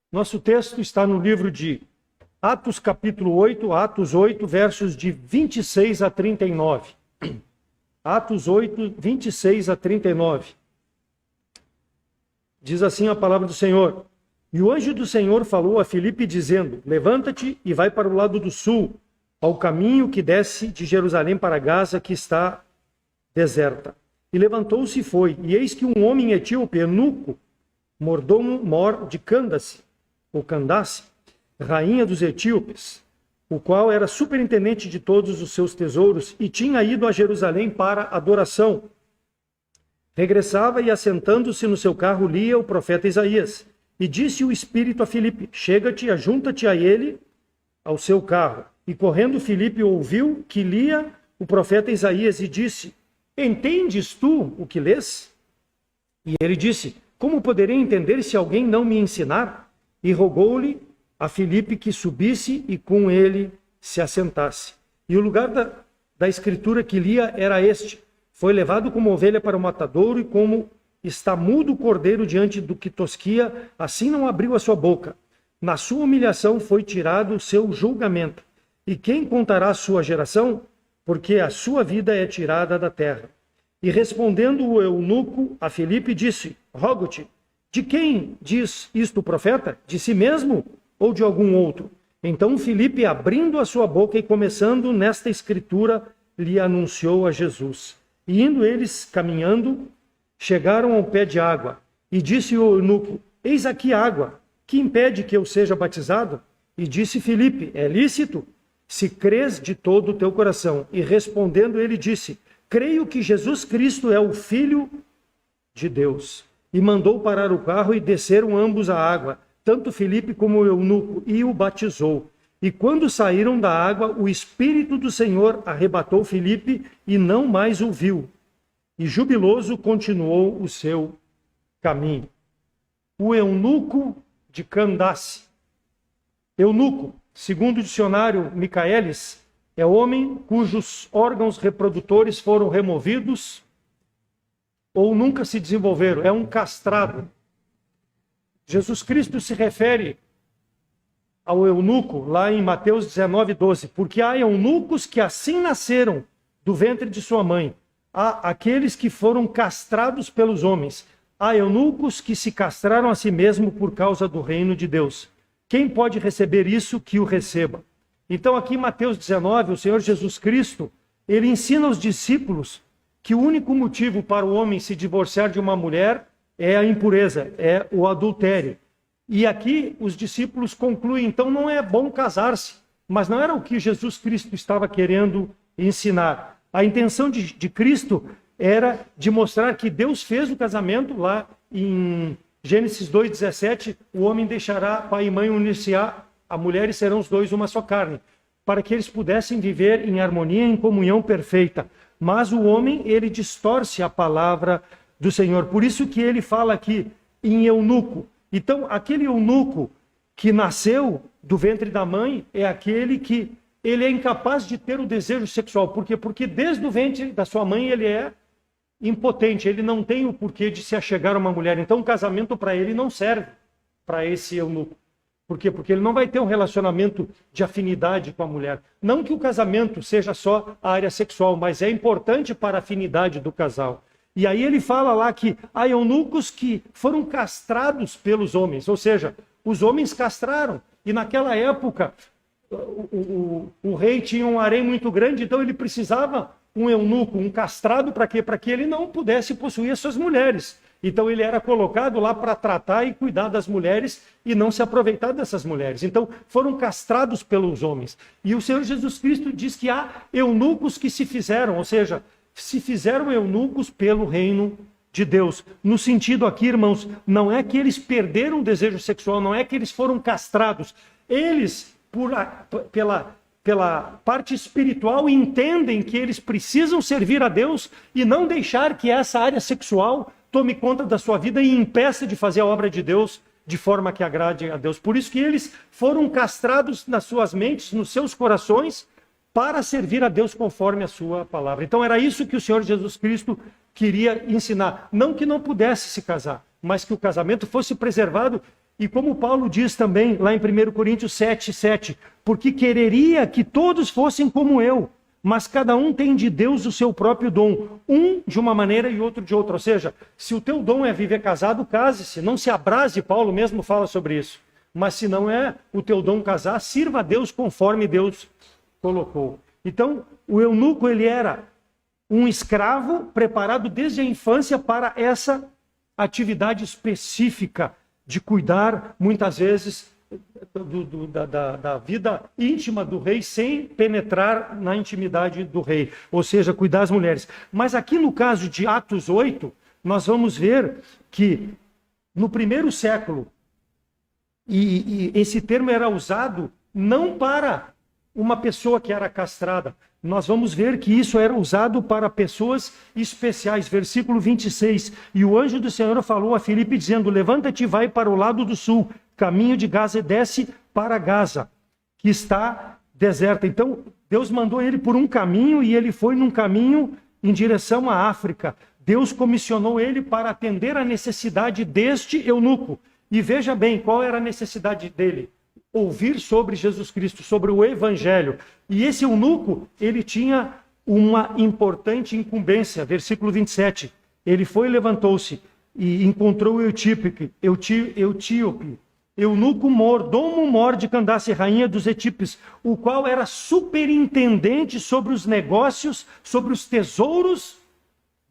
Nosso texto está no livro de Atos, capítulo 8, Atos 8, versos de 26 a 39. Atos 8, 26 a 39. Diz assim a palavra do Senhor: E o anjo do Senhor falou a Filipe, dizendo: Levanta-te e vai para o lado do sul, ao caminho que desce de Jerusalém para Gaza, que está deserta. E levantou-se e foi. E eis que um homem etíope, eunuco, mordomo de Candace, ou Candace, rainha dos etíopes, o qual era superintendente de todos os seus tesouros, e tinha ido a Jerusalém para adoração. Regressava e, assentando-se no seu carro, lia o profeta Isaías. E disse o Espírito a Filipe: Chega-te, ajunta-te a ele, ao seu carro. E correndo Filipe ouviu que lia o profeta Isaías e disse: Entendes tu o que lês? E ele disse: Como poderei entender se alguém não me ensinar? E rogou-lhe a Filipe que subisse e com ele se assentasse. E o lugar da escritura que lia era este: Foi levado como ovelha para o matadouro, e como está mudo o cordeiro diante do que tosquia, assim não abriu a sua boca. Na sua humilhação foi tirado o seu julgamento. E quem contará a sua geração? Porque a sua vida é tirada da terra. E respondendo o eunuco a Filipe, disse: Rogo-te, de quem diz isto o profeta? De si mesmo ou de algum outro? Então Filipe, abrindo a sua boca e começando nesta escritura, lhe anunciou a Jesus. E indo eles caminhando, chegaram ao pé de água. E disse o eunuco: Eis aqui água, que impede que eu seja batizado? E disse Filipe: É lícito, se crês de todo o teu coração. E respondendo ele disse: Creio que Jesus Cristo é o Filho de Deus. E mandou parar o carro e desceram ambos a água, tanto Filipe como o eunuco, e o batizou. E quando saíram da água, o Espírito do Senhor arrebatou Filipe e não mais o viu. E jubiloso continuou o seu caminho. O eunuco de Candace. Eunuco, segundo o dicionário Michaelis, é homem cujos órgãos reprodutores foram removidos ou nunca se desenvolveram. É um castrado. Jesus Cristo se refere ao eunuco lá em Mateus 19, 12. Porque há eunucos que assim nasceram do ventre de sua mãe. Há aqueles que foram castrados pelos homens. Há eunucos que se castraram a si mesmo por causa do reino de Deus. Quem pode receber isso, que o receba. Então aqui em Mateus 19, o Senhor Jesus Cristo, ele ensina aos discípulos que o único motivo para o homem se divorciar de uma mulher é a impureza, é o adultério. E aqui os discípulos concluem, então não é bom casar-se. Mas não era o que Jesus Cristo estava querendo ensinar. A intenção de Cristo era de mostrar que Deus fez o casamento lá em Gênesis 2,17, o homem deixará pai e mãe, unir-se-á a mulher e serão os dois uma só carne, para que eles pudessem viver em harmonia, em comunhão perfeita. Mas o homem, ele distorce a palavra do Senhor. Por isso que ele fala aqui em eunuco. Então, aquele eunuco que nasceu do ventre da mãe é aquele que ele é incapaz de ter o desejo sexual. Por quê? Porque desde o ventre da sua mãe ele é impotente, ele não tem o porquê de se achegar a uma mulher. Então o casamento para ele não serve para esse eunuco. Por quê? Porque ele não vai ter um relacionamento de afinidade com a mulher. Não que o casamento seja só a área sexual, mas é importante para a afinidade do casal. E aí ele fala lá que há eunucos que foram castrados pelos homens, ou seja, os homens castraram. E naquela época o rei tinha um harém muito grande, então ele precisava um eunuco, um castrado, para quê? Para que ele não pudesse possuir as suas mulheres. Então ele era colocado lá para tratar e cuidar das mulheres e não se aproveitar dessas mulheres. Então foram castrados pelos homens. E o Senhor Jesus Cristo diz que há eunucos que se fizeram, ou seja, se fizeram eunucos pelo reino de Deus. No sentido aqui, irmãos, não é que eles perderam o desejo sexual, não é que eles foram castrados. Eles, pela parte espiritual, entendem que eles precisam servir a Deus e não deixar que essa área sexual tome conta da sua vida e impeça de fazer a obra de Deus de forma que agrade a Deus. Por isso que eles foram castrados nas suas mentes, nos seus corações, para servir a Deus conforme a sua palavra. Então era isso que o Senhor Jesus Cristo queria ensinar. Não que não pudesse se casar, mas que o casamento fosse preservado E como Paulo diz também lá em 1 Coríntios 7:7, porque quereria que todos fossem como eu, mas cada um tem de Deus o seu próprio dom, um de uma maneira e outro de outra. Ou seja, se o teu dom é viver casado, case-se, não se abrase, Paulo mesmo fala sobre isso. Mas se não é o teu dom casar, sirva a Deus conforme Deus colocou. Então, o eunuco, ele era um escravo preparado desde a infância para essa atividade específica de cuidar, muitas vezes, da vida íntima do rei, sem penetrar na intimidade do rei, ou seja, cuidar das mulheres. Mas aqui no caso de Atos 8, nós vamos ver que no primeiro século, e esse termo era usado não para uma pessoa que era castrada. Nós vamos ver que isso era usado para pessoas especiais. Versículo 26. E o anjo do Senhor falou a Filipe, dizendo: levanta-te e vai para o lado do sul, caminho de Gaza, e desce para Gaza, que está deserta. Então, Deus mandou ele por um caminho, e ele foi num caminho em direção à África. Deus comissionou ele para atender a necessidade deste eunuco. E veja bem, qual era a necessidade dele? Ouvir sobre Jesus Cristo, sobre o Evangelho. E esse eunuco, ele tinha uma importante incumbência. Versículo 27. Ele foi e levantou-se e encontrou o etíope, eunuco mordomo mor de Candace, rainha dos etíopes, o qual era superintendente sobre os negócios, sobre os tesouros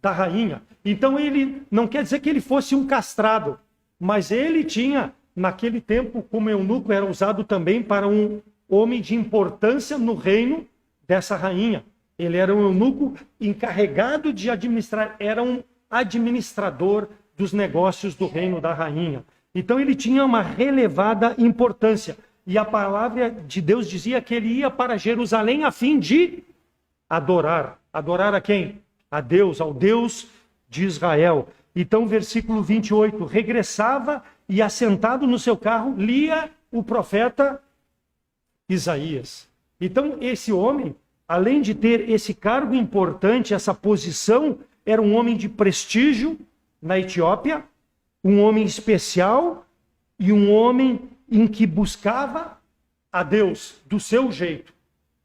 da rainha. Então ele, não quer dizer que ele fosse um castrado, mas ele tinha, naquele tempo, como eunuco, era usado também para um homem de importância no reino dessa rainha. Ele era um eunuco encarregado de administrar, era um administrador dos negócios do reino da rainha. Então ele tinha uma relevada importância. E a palavra de Deus dizia que ele ia para Jerusalém a fim de adorar. Adorar a quem? A Deus, ao Deus de Israel. Então, versículo 28, regressava e, assentado no seu carro, lia o profeta Isaías. Então, esse homem, além de ter esse cargo importante, essa posição, era um homem de prestígio na Etiópia, um homem especial e um homem em que buscava a Deus do seu jeito.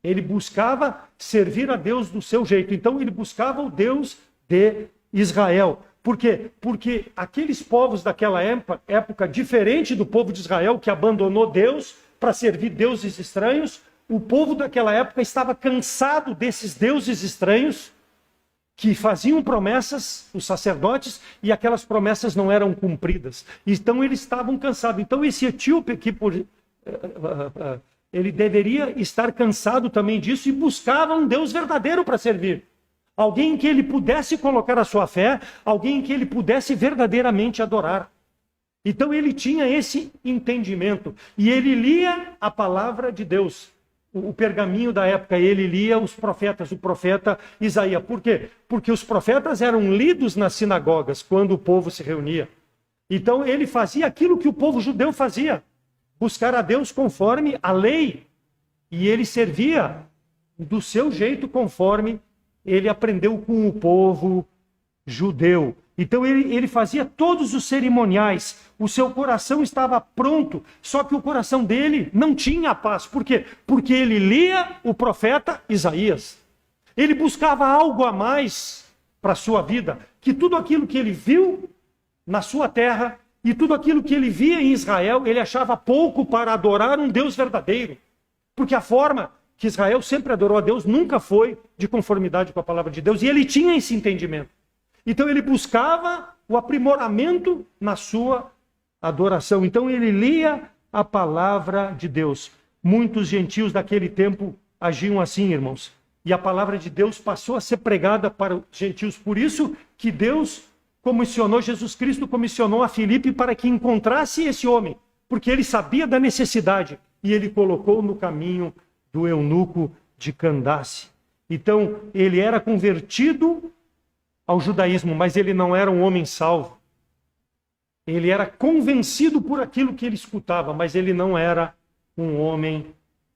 Ele buscava servir a Deus do seu jeito. Então, ele buscava o Deus de Israel. Por quê? Porque aqueles povos daquela época, diferente do povo de Israel, que abandonou Deus para servir deuses estranhos, o povo daquela época estava cansado desses deuses estranhos que faziam promessas, os sacerdotes, e aquelas promessas não eram cumpridas. Então eles estavam cansados. Então esse etíope aqui, ele deveria estar cansado também disso e buscava um Deus verdadeiro para servir. Alguém em que ele pudesse colocar a sua fé, alguém em que ele pudesse verdadeiramente adorar. Então ele tinha esse entendimento. E ele lia a palavra de Deus. O pergaminho da época, ele lia os profetas, o profeta Isaías. Por quê? Porque os profetas eram lidos nas sinagogas, quando o povo se reunia. Então ele fazia aquilo que o povo judeu fazia. Buscar a Deus conforme a lei. E ele servia do seu jeito, conforme ele aprendeu com o povo judeu. Então ele fazia todos os cerimoniais, o seu coração estava pronto, só que o coração dele não tinha paz. Por quê? Porque ele lia o profeta Isaías. Ele buscava algo a mais para a sua vida, que tudo aquilo que ele viu na sua terra e tudo aquilo que ele via em Israel, ele achava pouco para adorar um Deus verdadeiro. Porque a forma que Israel sempre adorou a Deus nunca foi de conformidade com a palavra de Deus, e ele tinha esse entendimento. Então ele buscava o aprimoramento na sua adoração. Então ele lia a palavra de Deus. Muitos gentios daquele tempo agiam assim, irmãos. E a palavra de Deus passou a ser pregada para os gentios. Por isso que Deus comissionou, Jesus Cristo comissionou a Filipe para que encontrasse esse homem. Porque ele sabia da necessidade. E ele colocou no caminho do eunuco de Candace. Então ele era convertido ao judaísmo, mas ele não era um homem salvo. Ele era convencido por aquilo que ele escutava, mas ele não era um homem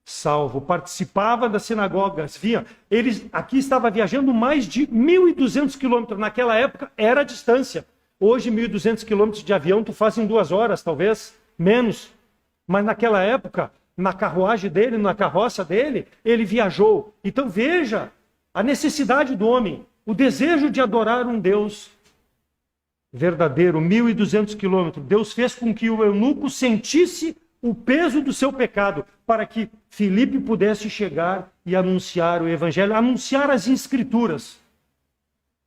salvo. Participava das sinagogas, via. Ele aqui estava viajando mais de 1.200 quilômetros. Naquela época era a distância. Hoje, 1.200 quilômetros de avião tu faz em 2 horas, talvez. menos. Mas naquela época, na carruagem dele, na carroça dele, ele viajou. Então veja a necessidade do homem, o desejo de adorar um Deus verdadeiro, 1.200 quilômetros. Deus fez com que o eunuco sentisse o peso do seu pecado, para que Filipe pudesse chegar e anunciar o evangelho, anunciar as escrituras,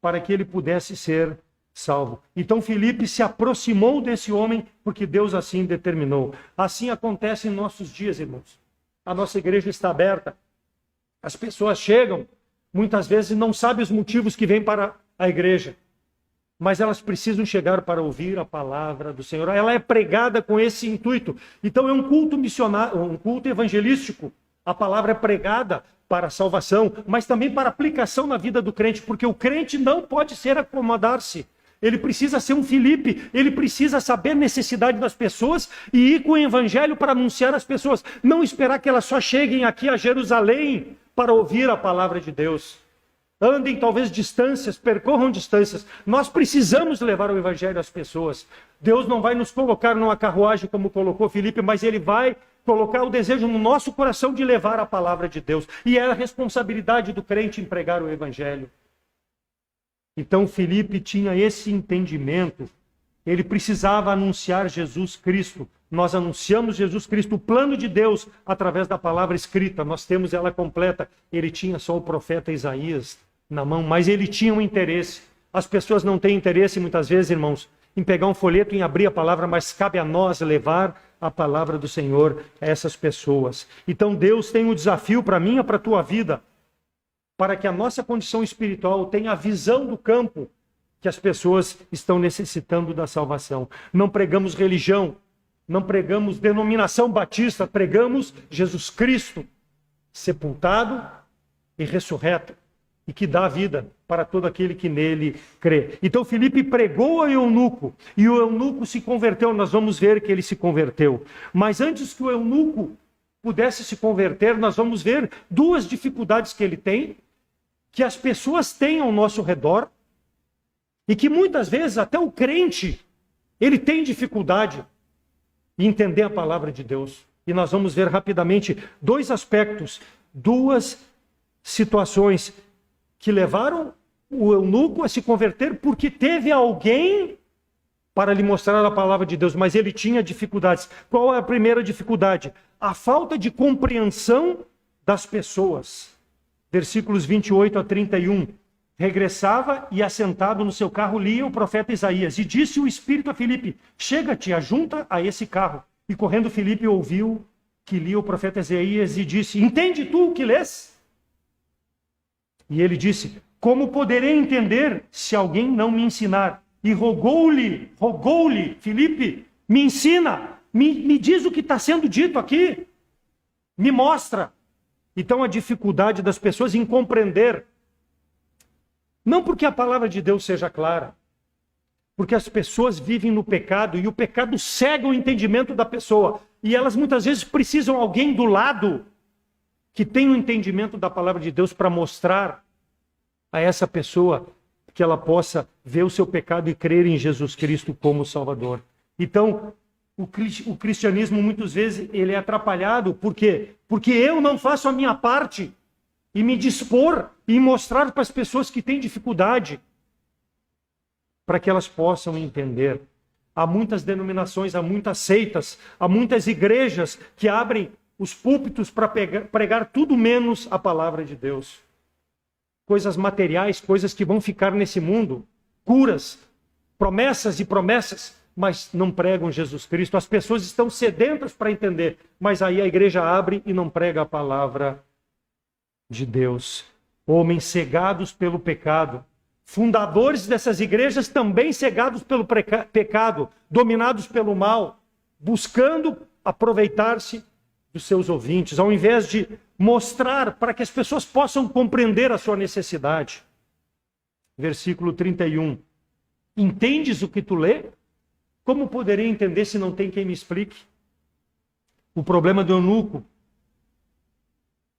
para que ele pudesse ser salvo. Então Filipe se aproximou desse homem, porque Deus assim determinou. Assim acontece em nossos dias, irmãos. A nossa igreja está aberta. As pessoas chegam, muitas vezes não sabem os motivos que vêm para a igreja, mas elas precisam chegar para ouvir a palavra do Senhor. Ela é pregada com esse intuito. Então é um culto missionário, um culto evangelístico. A palavra é pregada para a salvação, mas também para aplicação na vida do crente, porque o crente não pode ser acomodar-se. Ele precisa ser um Filipe, ele precisa saber a necessidade das pessoas e ir com o evangelho para anunciar às pessoas. Não esperar que elas só cheguem aqui a Jerusalém para ouvir a palavra de Deus. Andem talvez distâncias, percorram distâncias. Nós precisamos levar o evangelho às pessoas. Deus não vai nos colocar numa carruagem como colocou Filipe, mas ele vai colocar o desejo no nosso coração de levar a palavra de Deus. E é a responsabilidade do crente em pregar o evangelho. Então Filipe tinha esse entendimento. Ele precisava anunciar Jesus Cristo. Nós anunciamos Jesus Cristo, o plano de Deus, através da palavra escrita. Nós temos ela completa. Ele tinha só o profeta Isaías na mão, mas ele tinha um interesse. As pessoas não têm interesse, muitas vezes, irmãos, em pegar um folheto e abrir a palavra, mas cabe a nós levar a palavra do Senhor a essas pessoas. Então Deus tem um desafio para mim e para a tua vida, para que a nossa condição espiritual tenha a visão do campo que as pessoas estão necessitando da salvação. Não pregamos religião, não pregamos denominação batista, pregamos Jesus Cristo, sepultado e ressurreto, e que dá vida para todo aquele que nele crê. Então Filipe pregou ao eunuco, e o eunuco se converteu. Nós vamos ver que ele se converteu. Mas antes que o eunuco pudesse se converter, nós vamos ver duas dificuldades que ele tem, que as pessoas têm ao nosso redor, e que muitas vezes até o crente, ele tem dificuldade em entender a palavra de Deus. E nós vamos ver rapidamente dois aspectos, duas situações que levaram o eunuco a se converter, porque teve alguém para lhe mostrar a palavra de Deus, mas ele tinha dificuldades. Qual é a primeira dificuldade? A falta de compreensão das pessoas. Versículos 28 a 31. Regressava e, assentado no seu carro, lia o profeta Isaías. E disse o Espírito a Filipe: chega-te, ajunta a esse carro. E correndo Filipe ouviu que lia o profeta Isaías e disse: entende tu o que lês? E ele disse: como poderei entender se alguém não me ensinar? E rogou-lhe, Filipe, me ensina, me diz o que está sendo dito aqui, me mostra. Então a dificuldade das pessoas em compreender, não porque a palavra de Deus seja clara, porque as pessoas vivem no pecado e o pecado cega o entendimento da pessoa. E elas muitas vezes precisam de alguém do lado que tem o entendimento da palavra de Deus para mostrar a essa pessoa que ela possa ver o seu pecado e crer em Jesus Cristo como Salvador. Então, o cristianismo muitas vezes ele é atrapalhado. Por quê? Porque eu não faço a minha parte e me dispor e mostrar para as pessoas que têm dificuldade, para que elas possam entender. Há muitas denominações, há muitas seitas, há muitas igrejas que abrem os púlpitos para pregar tudo menos a palavra de Deus. Coisas materiais, coisas que vão ficar nesse mundo, curas, promessas e promessas, mas não pregam Jesus Cristo. As pessoas estão sedentas para entender, mas aí a igreja abre e não prega a palavra de Deus. Homens cegados pelo pecado, fundadores dessas igrejas também cegados pelo pecado, dominados pelo mal, buscando aproveitar-se dos seus ouvintes, ao invés de mostrar para que as pessoas possam compreender a sua necessidade. Versículo 31. Entendes o que tu lê? Como poderei entender se não tem quem me explique? O problema do eunuco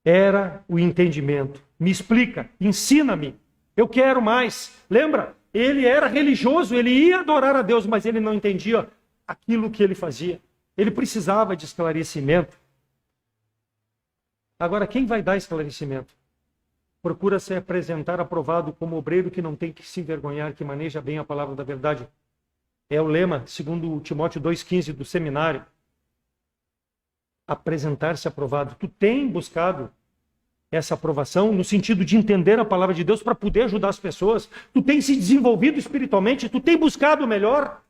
era o entendimento. Me explica, ensina-me, eu quero mais. Lembra? Ele era religioso, ele ia adorar a Deus, mas ele não entendia aquilo que ele fazia. Ele precisava de esclarecimento. Agora, quem vai dar esclarecimento? Procura se apresentar aprovado como obreiro que não tem que se envergonhar, que maneja bem a palavra da verdade. É o lema, segundo Timóteo 2,15 do seminário. Apresentar-se aprovado. Tu tem buscado essa aprovação no sentido de entender a palavra de Deus para poder ajudar as pessoas? Tu tem se desenvolvido espiritualmente? Tu tem buscado o melhor?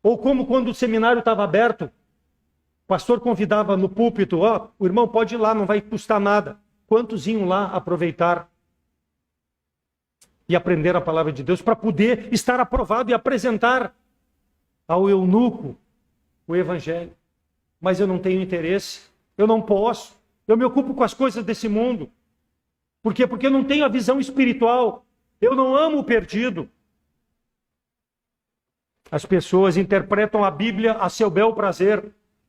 Ou como quando o seminário estava aberto, o pastor convidava no púlpito, o irmão pode ir lá, não vai custar nada. Quantos iam lá aproveitar e aprender a palavra de Deus para poder estar aprovado e apresentar ao eunuco o evangelho? Mas eu não tenho interesse, eu não posso, eu me ocupo com as coisas desse mundo. Por quê? Porque eu não tenho a visão espiritual, eu não amo o perdido. As pessoas interpretam a Bíblia a seu bel prazer.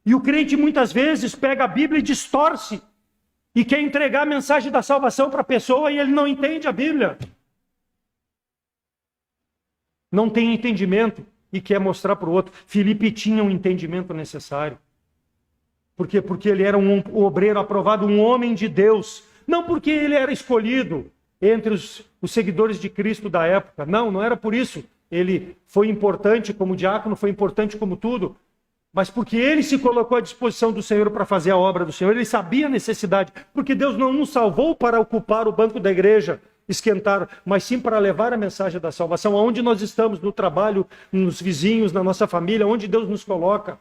E o crente muitas vezes pega a Bíblia e distorce. E quer entregar a mensagem da salvação para a pessoa e ele não entende a Bíblia. Não tem entendimento e quer mostrar para o outro. Filipe tinha um entendimento necessário. Por quê? Porque ele era um obreiro aprovado, um homem de Deus. Não porque ele era escolhido entre os seguidores de Cristo da época. Não, não era por isso. Ele foi importante como diácono, foi importante como tudo. Mas porque ele se colocou à disposição do Senhor para fazer a obra do Senhor. Ele sabia a necessidade. Porque Deus não nos salvou para ocupar o banco da igreja, esquentar, mas sim para levar a mensagem da salvação. Aonde nós estamos, no trabalho, nos vizinhos, na nossa família, onde Deus nos coloca.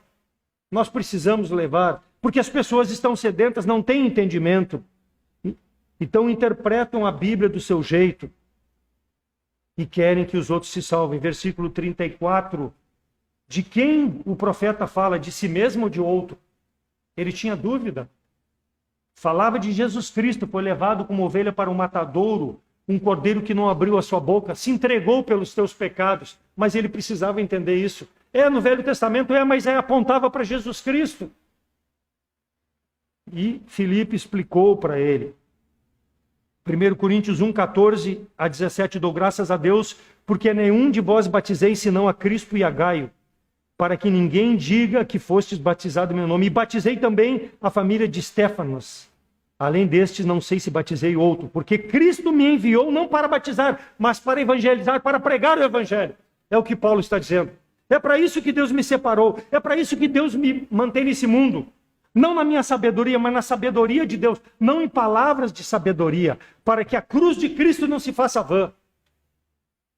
Nós precisamos levar. Porque as pessoas estão sedentas, não têm entendimento. Então interpretam a Bíblia do seu jeito. E querem que os outros se salvem. Versículo 34. De quem o profeta fala? De si mesmo ou de outro? Ele tinha dúvida. Falava de Jesus Cristo, foi levado como ovelha para um matadouro, um cordeiro que não abriu a sua boca, se entregou pelos teus pecados. Mas ele precisava entender isso. No Velho Testamento, mas apontava para Jesus Cristo. E Filipe explicou para ele. 1 Coríntios 1, 14 a 17, dou graças a Deus, porque nenhum de vós batizei senão a Crispo e a Gaio, para que ninguém diga que fostes batizado em meu nome. E batizei também a família de Estéfanos. Além destes, não sei se batizei outro, porque Cristo me enviou não para batizar, mas para evangelizar, para pregar o evangelho. É o que Paulo está dizendo. É para isso que Deus me separou. É para isso que Deus me mantém nesse mundo. Não na minha sabedoria, mas na sabedoria de Deus. Não em palavras de sabedoria, para que a cruz de Cristo não se faça vã.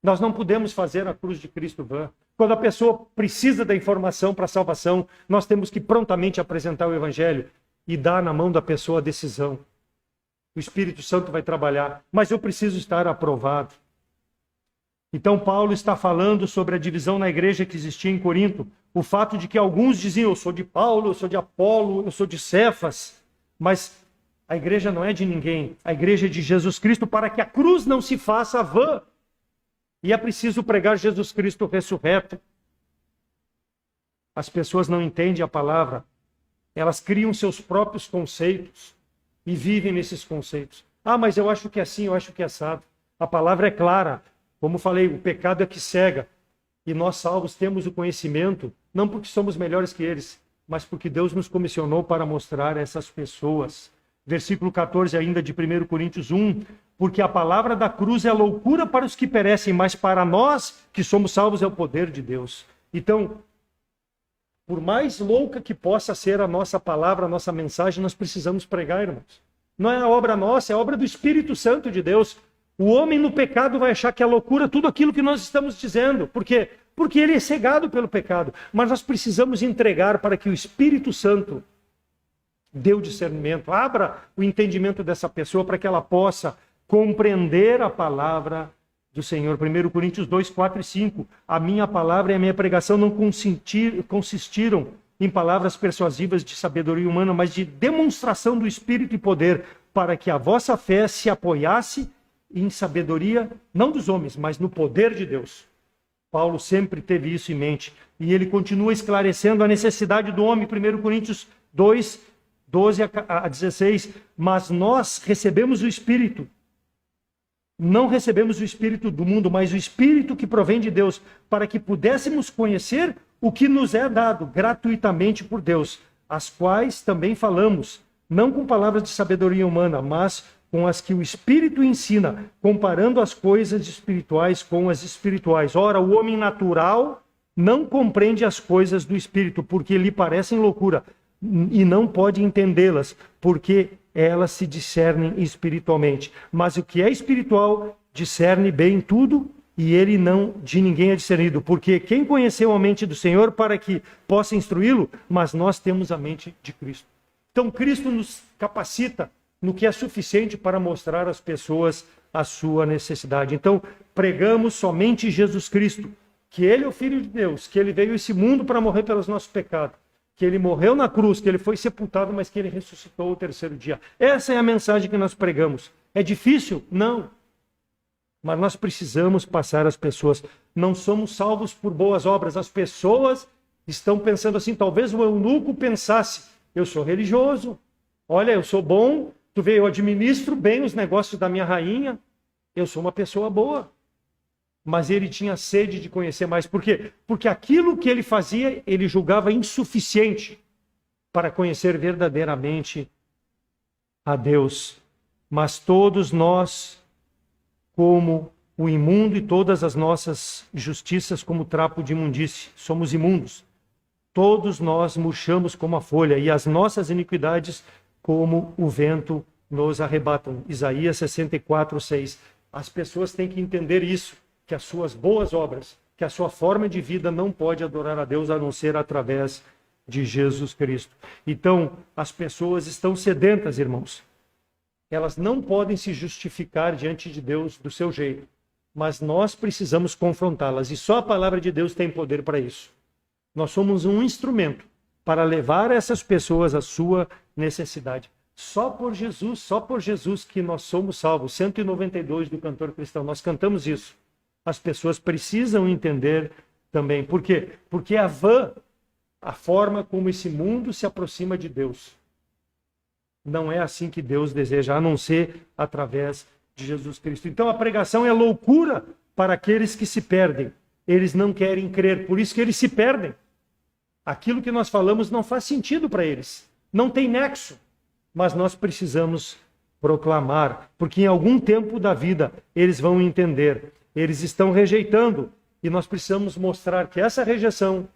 Nós não podemos fazer a cruz de Cristo vã. Quando a pessoa precisa da informação para a salvação, nós temos que prontamente apresentar o evangelho e dar na mão da pessoa a decisão. O Espírito Santo vai trabalhar, mas eu preciso estar aprovado. Então Paulo está falando sobre a divisão na igreja que existia em Corinto. O fato de que alguns diziam, eu sou de Paulo, eu sou de Apolo, eu sou de Cefas. Mas a igreja não é de ninguém. A igreja é de Jesus Cristo, para que a cruz não se faça vã. E é preciso pregar Jesus Cristo ressurreto. As pessoas não entendem a palavra. Elas criam seus próprios conceitos e vivem nesses conceitos. Mas eu acho que é assim, eu acho que é assado. A palavra é clara. Como falei, o pecado é que cega. E nós salvos temos o conhecimento, não porque somos melhores que eles, mas porque Deus nos comissionou para mostrar a essas pessoas. Versículo 14 ainda de 1 Coríntios 1. Porque a palavra da cruz é loucura para os que perecem, mas para nós que somos salvos é o poder de Deus. Então, por mais louca que possa ser a nossa palavra, a nossa mensagem, nós precisamos pregar, irmãos. Não é a obra nossa, é a obra do Espírito Santo de Deus. O homem no pecado vai achar que é loucura tudo aquilo que nós estamos dizendo. Por quê? Porque ele é cegado pelo pecado. Mas nós precisamos entregar para que o Espírito Santo dê o discernimento, abra o entendimento dessa pessoa para que ela possa compreender a palavra do Senhor. 1 Coríntios 2, 4 e 5. A minha palavra e a minha pregação não consistiram em palavras persuasivas de sabedoria humana, mas de demonstração do Espírito e poder, para que a vossa fé se apoiasse em sabedoria, não dos homens, mas no poder de Deus. Paulo sempre teve isso em mente. E ele continua esclarecendo a necessidade do homem. 1 Coríntios 2, 12 a 16. Mas nós recebemos o Espírito. Não recebemos o Espírito do mundo, mas o Espírito que provém de Deus, para que pudéssemos conhecer o que nos é dado gratuitamente por Deus, as quais também falamos, não com palavras de sabedoria humana, mas com as que o Espírito ensina, comparando as coisas espirituais com as espirituais. Ora, o homem natural não compreende as coisas do Espírito, porque lhe parecem loucura, e não pode entendê-las, porque elas se discernem espiritualmente. Mas o que é espiritual discerne bem tudo, e ele não de ninguém é discernido, porque quem conheceu a mente do Senhor para que possa instruí-lo? Mas nós temos a mente de Cristo. Então Cristo nos capacita no que é suficiente para mostrar às pessoas a sua necessidade. Então pregamos somente Jesus Cristo, que ele é o Filho de Deus, que ele veio a esse mundo para morrer pelos nossos pecados, que ele morreu na cruz, que ele foi sepultado, mas que ele ressuscitou ao terceiro dia. Essa é a mensagem que nós pregamos. É difícil? Não. Mas nós precisamos passar às pessoas. Não somos salvos por boas obras. As pessoas estão pensando assim, talvez o eunuco pensasse, eu sou religioso, olha, eu sou bom, tu vê, eu administro bem os negócios da minha rainha, eu sou uma pessoa boa. Mas ele tinha sede de conhecer mais. Por quê? Porque aquilo que ele fazia, ele julgava insuficiente para conhecer verdadeiramente a Deus. Mas todos nós, como o imundo, e todas as nossas justiças como trapo de imundície, somos imundos. Todos nós murchamos como a folha, e as nossas iniquidades como o vento nos arrebatam. Isaías 64:6. As pessoas têm que entender isso, que as suas boas obras, que a sua forma de vida não pode adorar a Deus a não ser através de Jesus Cristo. Então, as pessoas estão sedentas, irmãos. Elas não podem se justificar diante de Deus do seu jeito, mas nós precisamos confrontá-las, e só a palavra de Deus tem poder para isso. Nós somos um instrumento para levar essas pessoas à sua necessidade. Só por Jesus que nós somos salvos. 192 do Cantor Cristão, nós cantamos isso. As pessoas precisam entender também. Por quê? Porque é vã a forma como esse mundo se aproxima de Deus. Não é assim que Deus deseja, a não ser através de Jesus Cristo. Então a pregação é loucura para aqueles que se perdem. Eles não querem crer, por isso que eles se perdem. Aquilo que nós falamos não faz sentido para eles. Não tem nexo. Mas nós precisamos proclamar, porque em algum tempo da vida eles vão entender. Eles estão rejeitando, e nós precisamos mostrar que essa rejeição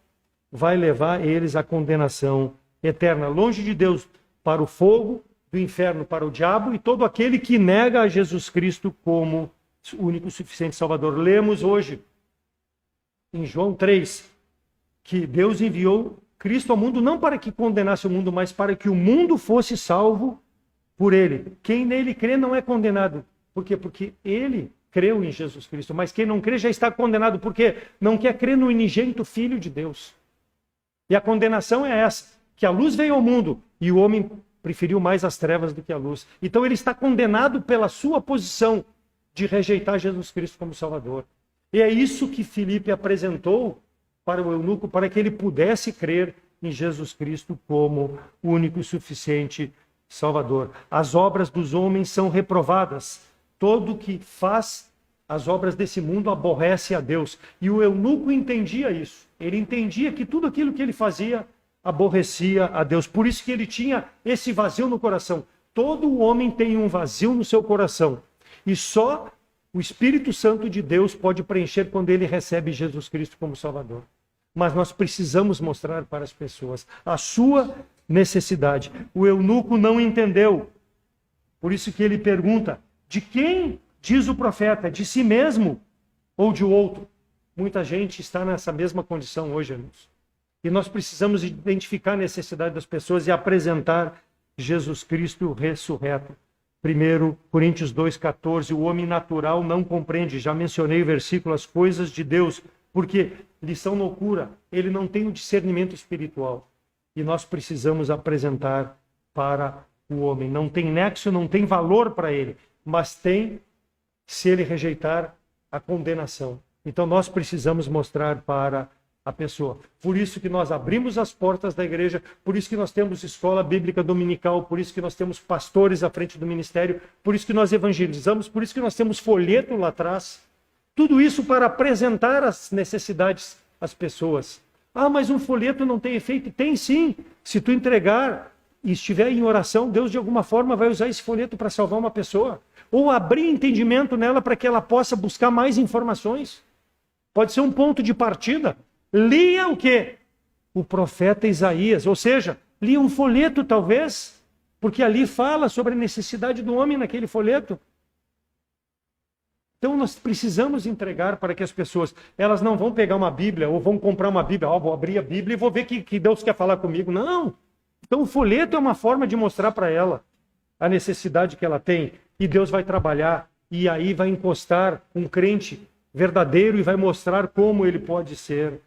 vai levar eles à condenação eterna, longe de Deus, para o fogo do inferno, para o diabo e todo aquele que nega a Jesus Cristo como único e suficiente Salvador. Lemos hoje, em João 3, que Deus enviou Cristo ao mundo não para que condenasse o mundo, mas para que o mundo fosse salvo por ele. Quem nele crê não é condenado. Por quê? Porque ele creu em Jesus Cristo, mas quem não crê já está condenado, porque não quer crer no unigênito Filho de Deus. E a condenação é essa, que a luz veio ao mundo e o homem preferiu mais as trevas do que a luz. Então ele está condenado pela sua posição de rejeitar Jesus Cristo como Salvador. E é isso que Filipe apresentou para o eunuco, para que ele pudesse crer em Jesus Cristo como único e suficiente Salvador. As obras dos homens são reprovadas. Todo que faz as obras desse mundo aborrece a Deus. E o eunuco entendia isso. Ele entendia que tudo aquilo que ele fazia aborrecia a Deus. Por isso que ele tinha esse vazio no coração. Todo homem tem um vazio no seu coração. E só o Espírito Santo de Deus pode preencher quando ele recebe Jesus Cristo como Salvador. Mas nós precisamos mostrar para as pessoas a sua necessidade. O eunuco não entendeu. Por isso que ele pergunta: de quem diz o profeta? De si mesmo ou de outro? Muita gente está nessa mesma condição hoje, irmãos. E nós precisamos identificar a necessidade das pessoas e apresentar Jesus Cristo ressurreto. 1 Coríntios 2,14, o homem natural não compreende, já mencionei o versículo, as coisas de Deus, porque lhe são loucura, ele não tem o discernimento espiritual. E nós precisamos apresentar para o homem. Não tem nexo, não tem valor para ele, mas tem, se ele rejeitar, a condenação. Então nós precisamos mostrar para a pessoa. Por isso que nós abrimos as portas da igreja, por isso que nós temos escola bíblica dominical, por isso que nós temos pastores à frente do ministério, por isso que nós evangelizamos, por isso que nós temos folheto lá atrás. Tudo isso para apresentar as necessidades às pessoas. Ah, mas um folheto não tem efeito? Tem sim. Se tu entregar e estiver em oração, Deus de alguma forma vai usar esse folheto para salvar uma pessoa. Ou abrir entendimento nela para que ela possa buscar mais informações. Pode ser um ponto de partida. Lia o quê? O profeta Isaías. Ou seja, lia um folheto talvez, porque ali fala sobre a necessidade do homem naquele folheto. Então nós precisamos entregar para que as pessoas, elas não vão pegar uma Bíblia ou vão comprar uma Bíblia, vou abrir a Bíblia e vou ver que Deus quer falar comigo. Não. Então o folheto é uma forma de mostrar para ela a necessidade que ela tem e Deus vai trabalhar e aí vai encostar um crente verdadeiro e vai mostrar como ele pode ser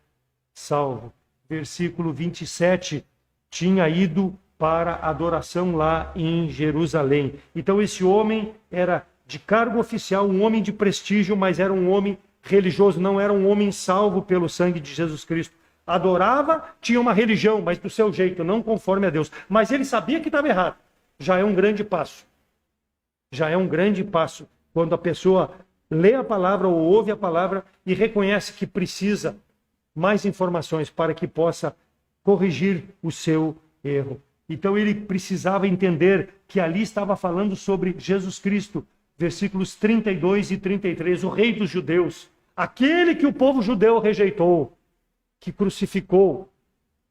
salvo. Versículo 27, tinha ido para adoração lá em Jerusalém. Então esse homem era de cargo oficial, um homem de prestígio, mas era um homem religioso, não era um homem salvo pelo sangue de Jesus Cristo. Adorava, tinha uma religião, mas do seu jeito, não conforme a Deus. Mas ele sabia que estava errado. Já é um grande passo. Já é um grande passo quando a pessoa lê a palavra ou ouve a palavra e reconhece que precisa mais informações para que possa corrigir o seu erro. Então ele precisava entender que ali estava falando sobre Jesus Cristo. Versículos 32 e 33, o rei dos judeus, aquele que o povo judeu rejeitou, que crucificou,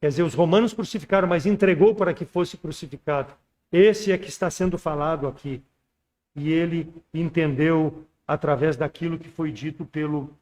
quer dizer, os romanos crucificaram, mas entregou para que fosse crucificado. Esse é que está sendo falado aqui. E ele entendeu através daquilo que foi dito pelo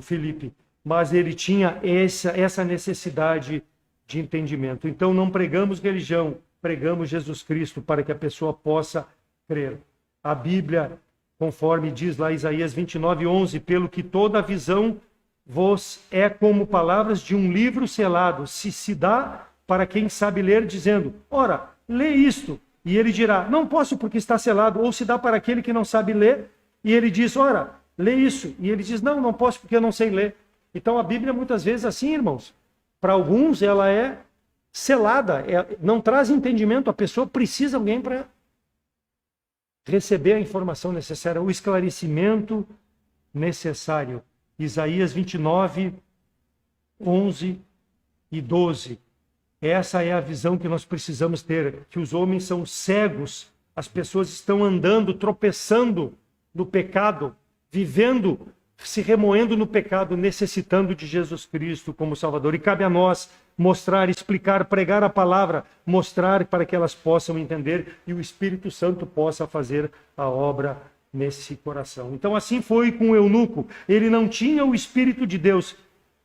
Filipe. Mas ele tinha essa necessidade de entendimento. Então não pregamos religião, pregamos Jesus Cristo para que a pessoa possa crer. A Bíblia, conforme diz lá Isaías 29:11, pelo que toda a visão vos é como palavras de um livro selado, se dá para quem sabe ler, dizendo, ora, lê isto. E ele dirá, não posso porque está selado. Ou se dá para aquele que não sabe ler, e ele diz, ora, lê isso. E ele diz, não posso porque eu não sei ler. Então a Bíblia muitas vezes assim, irmãos, para alguns ela é selada, não traz entendimento, a pessoa precisa de alguém para receber a informação necessária, o esclarecimento necessário. Isaías 29, 11 e 12. Essa é a visão que nós precisamos ter, que os homens são cegos, as pessoas estão andando, tropeçando no pecado, vivendo, se remoendo no pecado, necessitando de Jesus Cristo como Salvador. E cabe a nós mostrar, explicar, pregar a palavra, mostrar para que elas possam entender e o Espírito Santo possa fazer a obra nesse coração. Então assim foi com o eunuco. Ele não tinha o Espírito de Deus.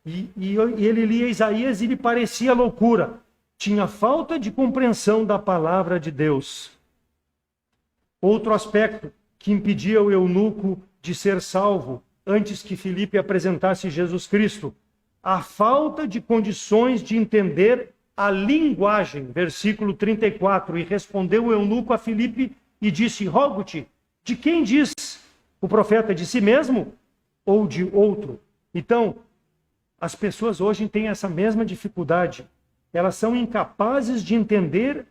E ele lia Isaías e lhe parecia loucura. Tinha falta de compreensão da palavra de Deus. Outro aspecto que impedia o eunuco de ser salvo antes que Filipe apresentasse Jesus Cristo, a falta de condições de entender a linguagem. Versículo 34, e respondeu o eunuco a Filipe e disse, rogo-te, de quem diz o profeta? De si mesmo ou de outro? Então, as pessoas hoje têm essa mesma dificuldade. Elas são incapazes de entender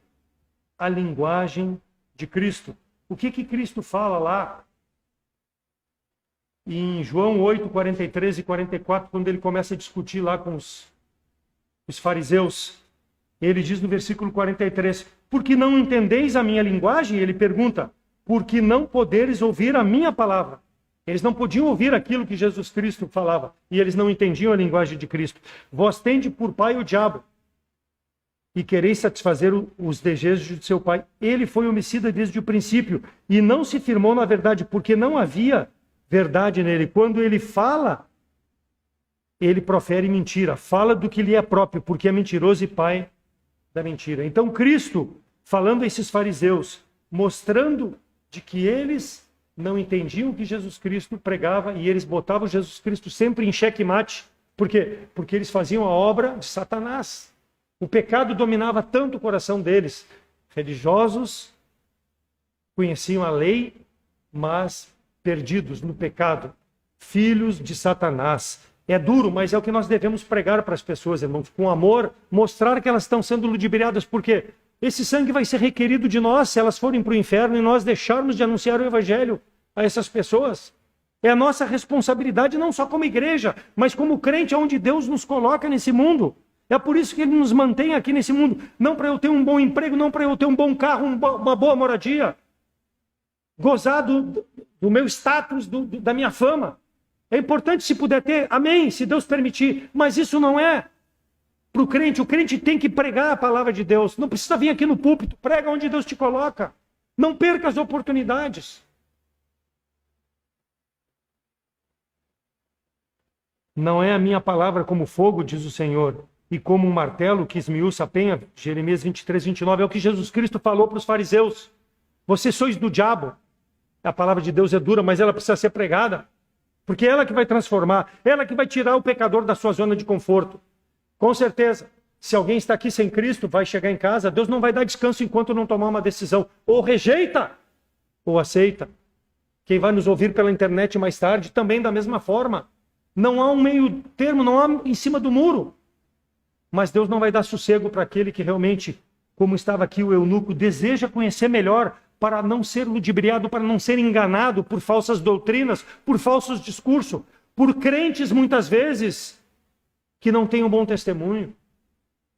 a linguagem de Cristo. O que Cristo fala lá em João 8, 43 e 44, quando ele começa a discutir lá com os fariseus? Ele diz no versículo 43, porque não entendeis a minha linguagem? Ele pergunta, porque não poderes ouvir a minha palavra. Eles não podiam ouvir aquilo que Jesus Cristo falava, e eles não entendiam a linguagem de Cristo. Vós tende por pai o diabo, e quereis satisfazer os desejos de seu pai. Ele foi homicida desde o princípio, e não se firmou na verdade, porque não havia verdade nele. Quando ele fala, ele profere mentira, fala do que lhe é próprio, porque é mentiroso e pai da mentira. Então Cristo, falando a esses fariseus, mostrando de que eles não entendiam o que Jesus Cristo pregava, e eles botavam Jesus Cristo sempre em xeque-mate. Por quê? Porque eles faziam a obra de Satanás. O pecado dominava tanto o coração deles. Religiosos, conheciam a lei, mas perdidos no pecado. Filhos de Satanás. É duro, mas é o que nós devemos pregar para as pessoas, irmãos. Com amor, mostrar que elas estão sendo ludibriadas. Por quê? Esse sangue vai ser requerido de nós se elas forem para o inferno e nós deixarmos de anunciar o evangelho a essas pessoas. É a nossa responsabilidade, não só como igreja, mas como crente, onde Deus nos coloca nesse mundo. É por isso que Ele nos mantém aqui nesse mundo. Não para eu ter um bom emprego, não para eu ter um bom carro, uma boa moradia. Gozar do meu status, da minha fama. É importante se puder ter, amém, se Deus permitir. Mas isso não é para o crente. O crente tem que pregar a palavra de Deus. Não precisa vir aqui no púlpito. Prega onde Deus te coloca. Não perca as oportunidades. Não é a minha palavra como fogo, diz o Senhor, e como um martelo que esmiuça a penha, Jeremias 23, 29, é o que Jesus Cristo falou para os fariseus. Vocês sois do diabo. A palavra de Deus é dura, mas ela precisa ser pregada, porque é ela que vai transformar, ela que vai tirar o pecador da sua zona de conforto. Com certeza, se alguém está aqui sem Cristo, vai chegar em casa, Deus não vai dar descanso enquanto não tomar uma decisão. Ou rejeita, ou aceita. Quem vai nos ouvir pela internet mais tarde, também da mesma forma. Não há um meio termo, não há em cima do muro. Mas Deus não vai dar sossego para aquele que realmente, como estava aqui o eunuco, deseja conhecer melhor para não ser ludibriado, para não ser enganado por falsas doutrinas, por falsos discursos, por crentes muitas vezes que não têm um bom testemunho.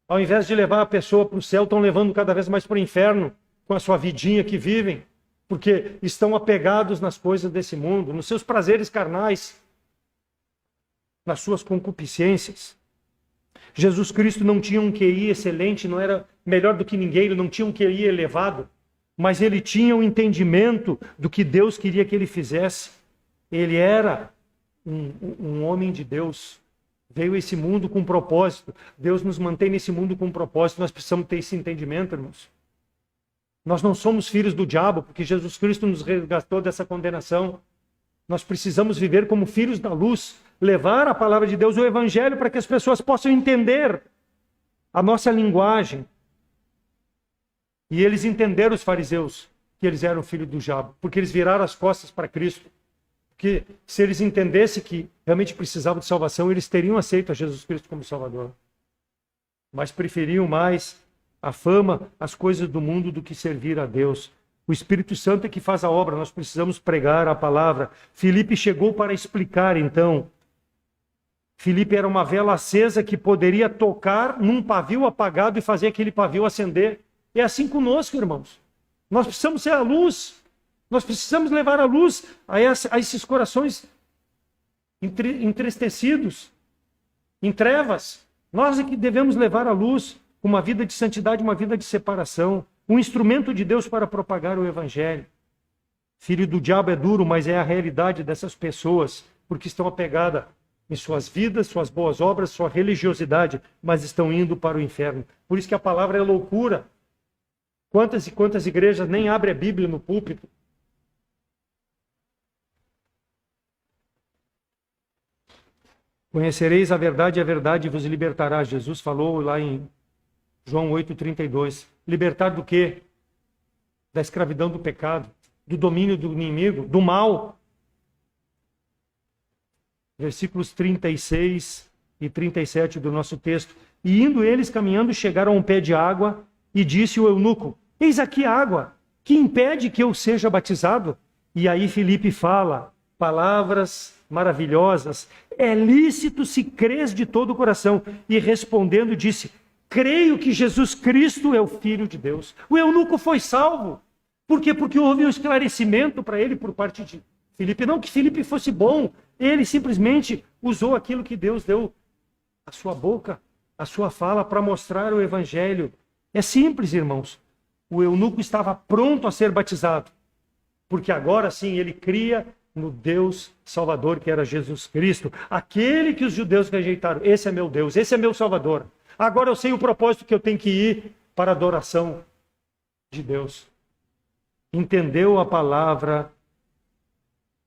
Ao invés de levar a pessoa para o céu, estão levando cada vez mais para o inferno com a sua vidinha que vivem, porque estão apegados nas coisas desse mundo, nos seus prazeres carnais, nas suas concupiscências. Jesus Cristo não tinha um QI excelente, não era melhor do que ninguém, ele não tinha um QI elevado, mas ele tinha o entendimento do que Deus queria que ele fizesse. Ele era um homem de Deus, veio a esse mundo com um propósito. Deus nos mantém nesse mundo com um propósito, nós precisamos ter esse entendimento, irmãos. Nós não somos filhos do diabo, porque Jesus Cristo nos resgatou dessa condenação. Nós precisamos viver como filhos da luz, levar a palavra de Deus, o evangelho, para que as pessoas possam entender a nossa linguagem. E eles entenderam, os fariseus, que eles eram filhos do diabo, porque eles viraram as costas para Cristo. Porque se eles entendessem que realmente precisavam de salvação, eles teriam aceito a Jesus Cristo como Salvador. Mas preferiam mais a fama, as coisas do mundo, do que servir a Deus. O Espírito Santo é que faz a obra, nós precisamos pregar a palavra. Filipe chegou para explicar, então. Filipe era uma vela acesa que poderia tocar num pavio apagado e fazer aquele pavio acender. É assim conosco, irmãos. Nós precisamos ser a luz. Nós precisamos levar a luz a esses corações entristecidos, em trevas. Nós é que devemos levar a luz, uma vida de santidade, uma vida de separação. Um instrumento de Deus para propagar o evangelho. Filho do diabo é duro, mas é a realidade dessas pessoas, porque estão apegadas em suas vidas, suas boas obras, sua religiosidade, mas estão indo para o inferno. Por isso que a palavra é loucura. Quantas e quantas igrejas nem abrem a Bíblia no púlpito? Conhecereis a verdade vos libertará. Jesus falou lá em João 8,32. Libertar do quê? Da escravidão do pecado, do domínio do inimigo, do mal. Versículos 36 e 37 do nosso texto. E indo eles caminhando, chegaram a um pé de água, e disse o eunuco: eis aqui a água, que impede que eu seja batizado? E aí Filipe fala palavras maravilhosas: é lícito se crês de todo o coração. E respondendo disse: creio que Jesus Cristo é o Filho de Deus. O eunuco foi salvo. Por quê? Porque houve um esclarecimento para ele por parte de Filipe. Não que Filipe fosse bom, ele simplesmente usou aquilo que Deus deu à sua boca, à sua fala, para mostrar o evangelho. É simples, irmãos. O eunuco estava pronto a ser batizado, porque agora sim ele cria no Deus Salvador, que era Jesus Cristo. Aquele que os judeus rejeitaram. Esse é meu Deus, esse é meu Salvador. Agora eu sei o propósito que eu tenho que ir para a adoração de Deus. Entendeu a palavra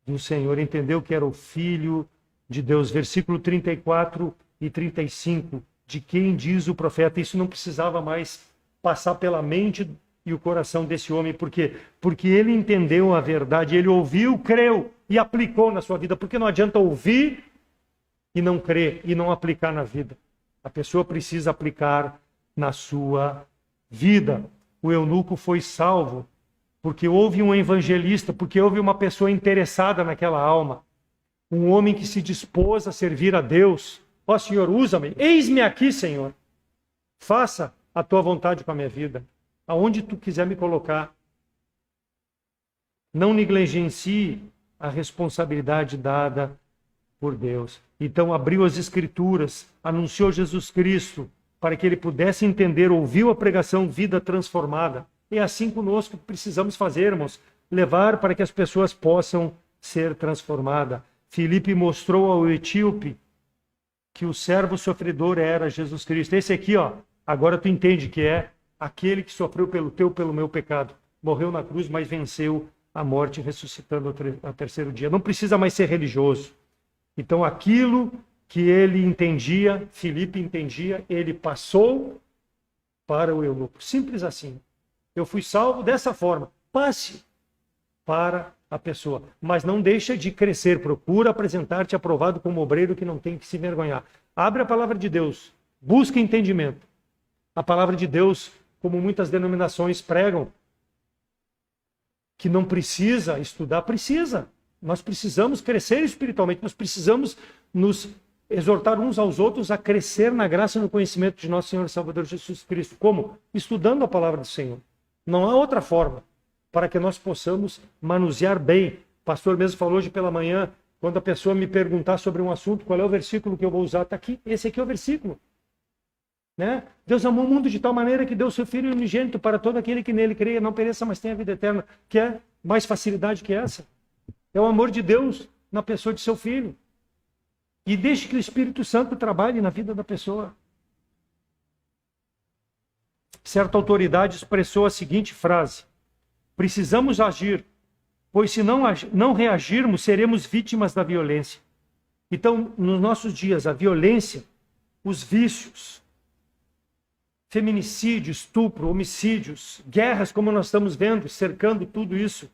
do Senhor, entendeu que era o Filho de Deus. Versículo 34 e 35, de quem diz o profeta. Isso não precisava mais passar pela mente e o coração desse homem. Por quê? Porque ele entendeu a verdade, ele ouviu, creu e aplicou na sua vida. Porque não adianta ouvir e não crer e não aplicar na vida. A pessoa precisa aplicar na sua vida. O eunuco foi salvo porque houve um evangelista, porque houve uma pessoa interessada naquela alma. um homem que se dispôs a servir a Deus. Ó Senhor, usa-me. Eis-me aqui, Senhor. Faça a tua vontade com a minha vida. Aonde tu quiser me colocar. Não negligencie a responsabilidade dada por Deus. Então abriu as Escrituras, anunciou Jesus Cristo, para que ele pudesse entender, ouviu a pregação, vida transformada. É assim conosco que precisamos fazer, irmãos. Levar para que as pessoas possam ser transformadas. Filipe mostrou ao etíope que o servo sofredor era Jesus Cristo. Esse aqui, ó, agora tu entende que é aquele que sofreu pelo meu pecado. Morreu na cruz, mas venceu a morte, ressuscitando ao terceiro dia. Não precisa mais ser religioso. Então, aquilo que ele entendia, Filipe entendia, ele passou para o eunuco. Simples assim. Eu fui salvo dessa forma. Passe para a pessoa. Mas não deixa de crescer. Procura apresentar-te aprovado como obreiro que não tem que se envergonhar. Abre a palavra de Deus. Busca entendimento. A palavra de Deus, como muitas denominações pregam, que não precisa estudar, precisa. Nós precisamos crescer espiritualmente, nós precisamos nos exortar uns aos outros a crescer na graça e no conhecimento de nosso Senhor e Salvador Jesus Cristo. Como? Estudando a palavra do Senhor. Não há outra forma para que nós possamos manusear bem. O pastor mesmo falou hoje pela manhã, quando a pessoa me perguntar sobre um assunto, qual é o versículo que eu vou usar, está aqui, esse aqui é o versículo. Né? Deus amou o mundo de tal maneira que deu seu Filho unigênito para todo aquele que nele creia, não pereça, mas tenha vida eterna. Quer mais facilidade que essa? É o amor de Deus na pessoa de seu Filho. E deixe que o Espírito Santo trabalhe na vida da pessoa. Certa autoridade expressou a seguinte frase: precisamos agir, pois se não reagirmos, seremos vítimas da violência. Então, nos nossos dias, a violência, os vícios, feminicídio, estupro, homicídios, guerras, como nós estamos vendo, cercando tudo isso,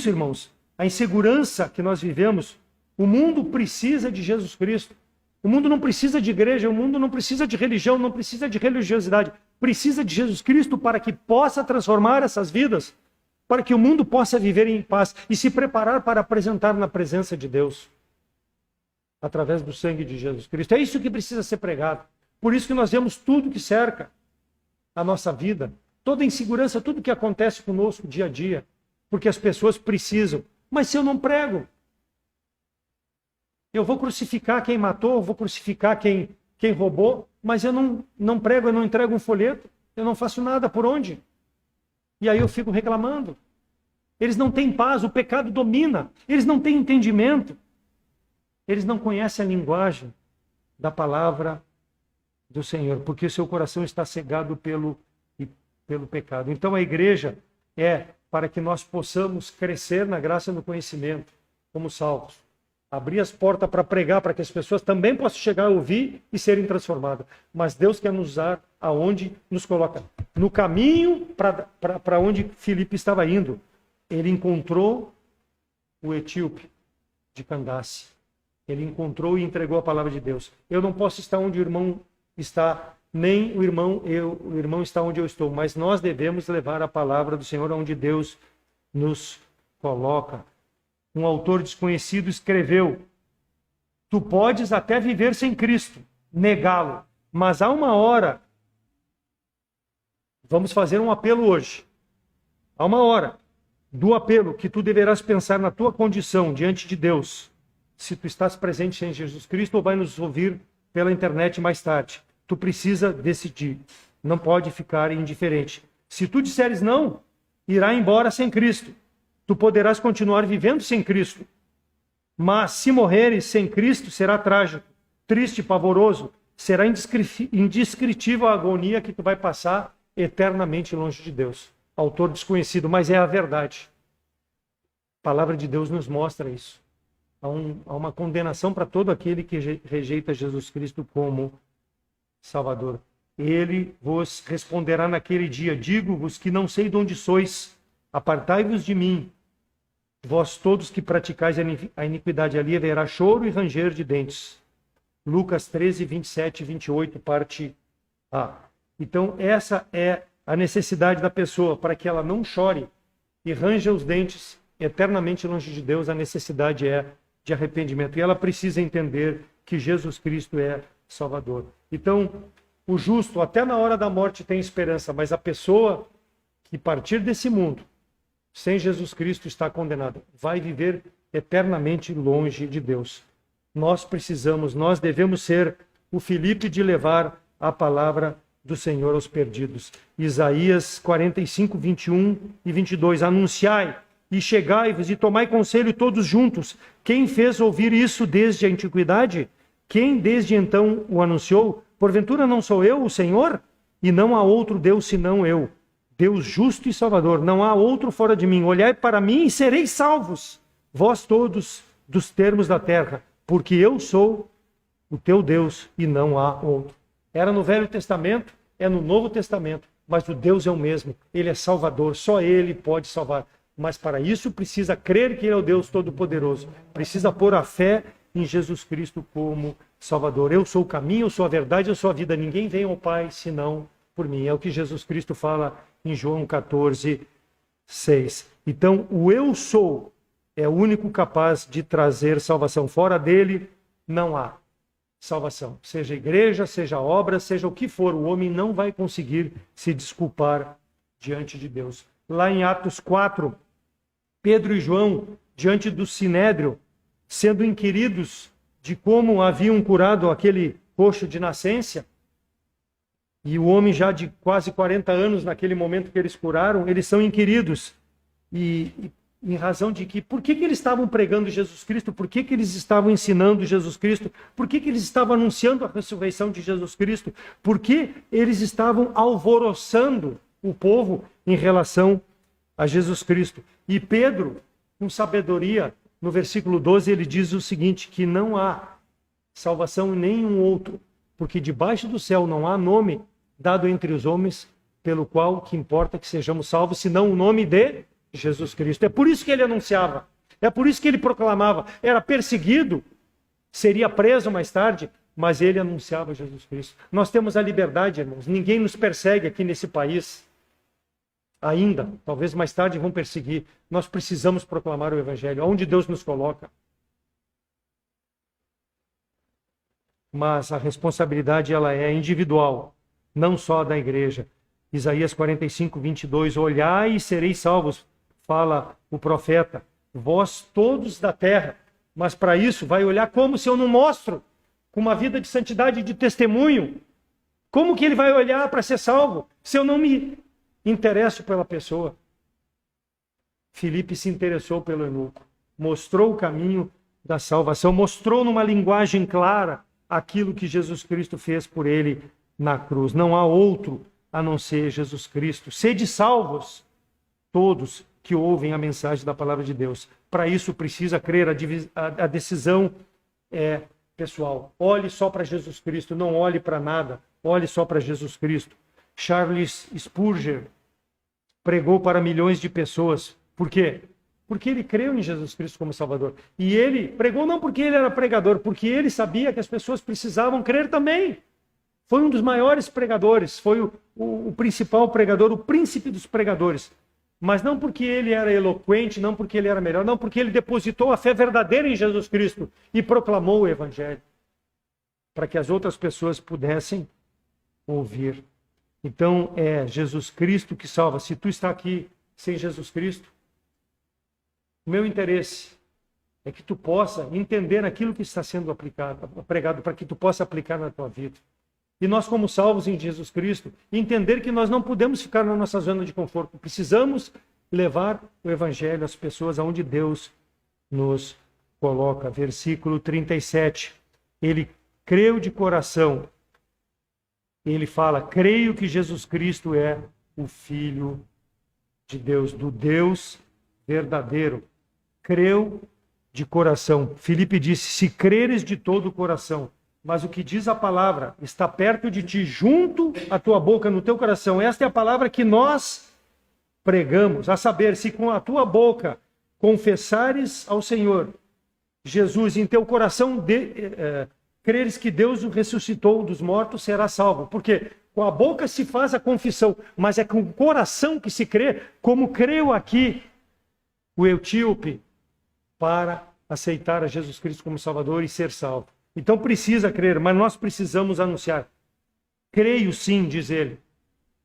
irmãos, a insegurança que nós vivemos, o mundo precisa de Jesus Cristo. O mundo não precisa de igreja, o mundo não precisa de religião, não precisa de religiosidade. Precisa de Jesus Cristo para que possa transformar essas vidas, para que o mundo possa viver em paz e se preparar para apresentar na presença de Deus, através do sangue de Jesus Cristo. É isso que precisa ser pregado. Por isso que nós vemos tudo que cerca a nossa vida, toda a insegurança, tudo que acontece conosco dia a dia, porque as pessoas precisam. Mas se eu não prego, eu vou crucificar quem matou, eu vou crucificar quem roubou, mas eu não prego, eu não entrego um folheto, eu não faço nada. Por onde? E aí eu fico reclamando. Eles não têm paz, o pecado domina, eles não têm entendimento, eles não conhecem a linguagem da palavra do Senhor, porque o seu coração está cegado pelo pecado. Então a igreja é para que nós possamos crescer na graça e no conhecimento, como salvos. Abrir as portas para pregar, para que as pessoas também possam chegar a ouvir e serem transformadas. Mas Deus quer nos usar aonde nos coloca. No caminho para onde Filipe estava indo, ele encontrou o etíope de Candace. Ele encontrou e entregou a palavra de Deus. Eu não posso estar onde o irmão está, nem o irmão está onde eu estou, mas nós devemos levar a palavra do Senhor onde Deus nos coloca. Um autor desconhecido escreveu: tu podes até viver sem Cristo, negá-lo, mas há uma hora, vamos fazer um apelo hoje, há uma hora do apelo que tu deverás pensar na tua condição diante de Deus, se tu estás presente em Jesus Cristo ou vai nos ouvir pela internet mais tarde. Tu precisa decidir. Não pode ficar indiferente. Se tu disseres não, irá embora sem Cristo. Tu poderás continuar vivendo sem Cristo. Mas se morreres sem Cristo, será trágico, triste, pavoroso. Será indescritível a agonia que tu vai passar eternamente longe de Deus. Autor desconhecido, mas é a verdade. A palavra de Deus nos mostra isso. Há uma condenação para todo aquele que rejeita Jesus Cristo como Salvador. Ele vos responderá naquele dia: digo-vos que não sei de onde sois, apartai-vos de mim. Vós todos que praticais a iniquidade, ali haverá choro e ranger de dentes. Lucas 13, 27 e 28, parte A. Então essa é a necessidade da pessoa, para que ela não chore e ranja os dentes eternamente longe de Deus. A necessidade é de arrependimento. E ela precisa entender que Jesus Cristo é Salvador. Então, o justo, até na hora da morte, tem esperança, mas a pessoa que partir desse mundo, sem Jesus Cristo, está condenada. Vai viver eternamente longe de Deus. Nós devemos ser o Filipe de levar a palavra do Senhor aos perdidos. Isaías 45, 21 e 22. Anunciai e chegai-vos e tomai conselho todos juntos. Quem fez ouvir isso desde a antiguidade? Quem desde então o anunciou? Porventura não sou eu, o Senhor? E não há outro Deus senão eu. Deus justo e salvador. Não há outro fora de mim. Olhai para mim e sereis salvos, vós todos dos termos da terra, porque eu sou o teu Deus e não há outro. Era no Velho Testamento, é no Novo Testamento, mas o Deus é o mesmo. Ele é salvador, só ele pode salvar. Mas para isso precisa crer que ele é o Deus Todo-Poderoso. Precisa pôr a fé em Jesus Cristo como Salvador. Eu sou o caminho, eu sou a verdade, eu sou a vida. Ninguém vem ao Pai senão por mim. É o que Jesus Cristo fala em João 14, 6. Então, o eu sou é o único capaz de trazer salvação. Fora dele, não há salvação. Seja igreja, seja obra, seja o que for, o homem não vai conseguir se desculpar diante de Deus. Lá em Atos 4, Pedro e João, diante do Sinédrio, sendo inquiridos de como haviam curado aquele coxo de nascença, e o homem já de quase 40 anos, naquele momento que eles curaram, eles são inquiridos. E em razão de que, por que eles estavam pregando Jesus Cristo? Por que eles estavam ensinando Jesus Cristo? Por que eles estavam anunciando a ressurreição de Jesus Cristo? Por que eles estavam alvoroçando o povo em relação a Jesus Cristo? E Pedro, com sabedoria, no versículo 12, ele diz o seguinte, que não há salvação em nenhum outro, porque debaixo do céu não há nome dado entre os homens pelo qual que importa que sejamos salvos, senão o nome de Jesus Cristo. É por isso que ele anunciava, é por isso que ele proclamava. Era perseguido, seria preso mais tarde, mas ele anunciava Jesus Cristo. Nós temos a liberdade, irmãos. Ninguém nos persegue aqui nesse país ainda. Talvez mais tarde vão perseguir. Nós precisamos proclamar o Evangelho, onde Deus nos coloca. Mas a responsabilidade ela é individual, não só da igreja. Isaías 45, 22. Olhai e sereis salvos, fala o profeta, vós todos da terra. Mas para isso vai olhar como se eu não mostro com uma vida de santidade e de testemunho. Como que ele vai olhar para ser salvo se eu não me interesso pela pessoa? Filipe se interessou pelo eunuco, mostrou o caminho da salvação, mostrou numa linguagem clara aquilo que Jesus Cristo fez por ele na cruz. Não há outro a não ser Jesus Cristo. Sede salvos todos que ouvem a mensagem da palavra de Deus. Para isso precisa crer, a decisão é pessoal. Olhe só para Jesus Cristo, não olhe para nada, olhe só para Jesus Cristo. Charles Spurgeon pregou para milhões de pessoas. Por quê? Porque ele creu em Jesus Cristo como Salvador. E ele pregou não porque ele era pregador, porque ele sabia que as pessoas precisavam crer também. Foi um dos maiores pregadores, foi o principal pregador, o príncipe dos pregadores. Mas não porque ele era eloquente, não porque ele era melhor, não porque ele depositou a fé verdadeira em Jesus Cristo e proclamou o Evangelho, para que as outras pessoas pudessem ouvir. Então é Jesus Cristo que salva. Se tu está aqui sem Jesus Cristo, o meu interesse é que tu possa entender aquilo que está sendo pregado, para que tu possa aplicar na tua vida. E nós, como salvos em Jesus Cristo, entender que nós não podemos ficar na nossa zona de conforto. Precisamos levar o Evangelho às pessoas aonde Deus nos coloca. Versículo 37. Ele creu de coração. Ele fala, creio que Jesus Cristo é o Filho de Deus, do Deus verdadeiro. Creu de coração. Filipe disse, se creres de todo o coração. Mas o que diz a palavra está perto de ti, junto à tua boca, no teu coração. Esta é a palavra que nós pregamos. A saber, se com a tua boca confessares ao Senhor Jesus, em teu coração creres que Deus o ressuscitou dos mortos, será salvo. Porque com a boca se faz a confissão, mas é com o coração que se crê, como creu aqui o etíope, para aceitar a Jesus Cristo como Salvador e ser salvo. Então precisa crer, mas nós precisamos anunciar. Creio sim, diz ele.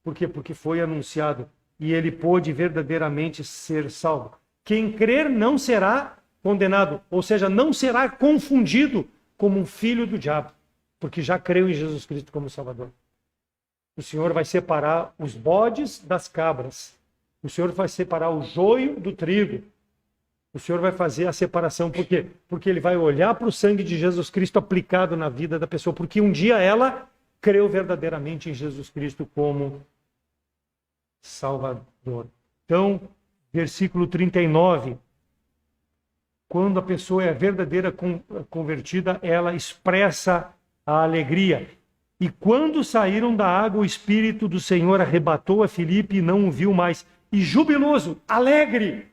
Por quê? Porque foi anunciado e ele pôde verdadeiramente ser salvo. Quem crer não será condenado, ou seja, não será confundido como um filho do diabo, porque já creu em Jesus Cristo como Salvador. O Senhor vai separar os bodes das cabras. O Senhor vai separar o joio do trigo. O Senhor vai fazer a separação. Por quê? Porque ele vai olhar para o sangue de Jesus Cristo aplicado na vida da pessoa. Porque um dia ela creu verdadeiramente em Jesus Cristo como Salvador. Então, versículo 39. Quando a pessoa é verdadeira convertida, ela expressa a alegria. E quando saíram da água, o Espírito do Senhor arrebatou a Filipe e não o viu mais. E jubiloso, alegre,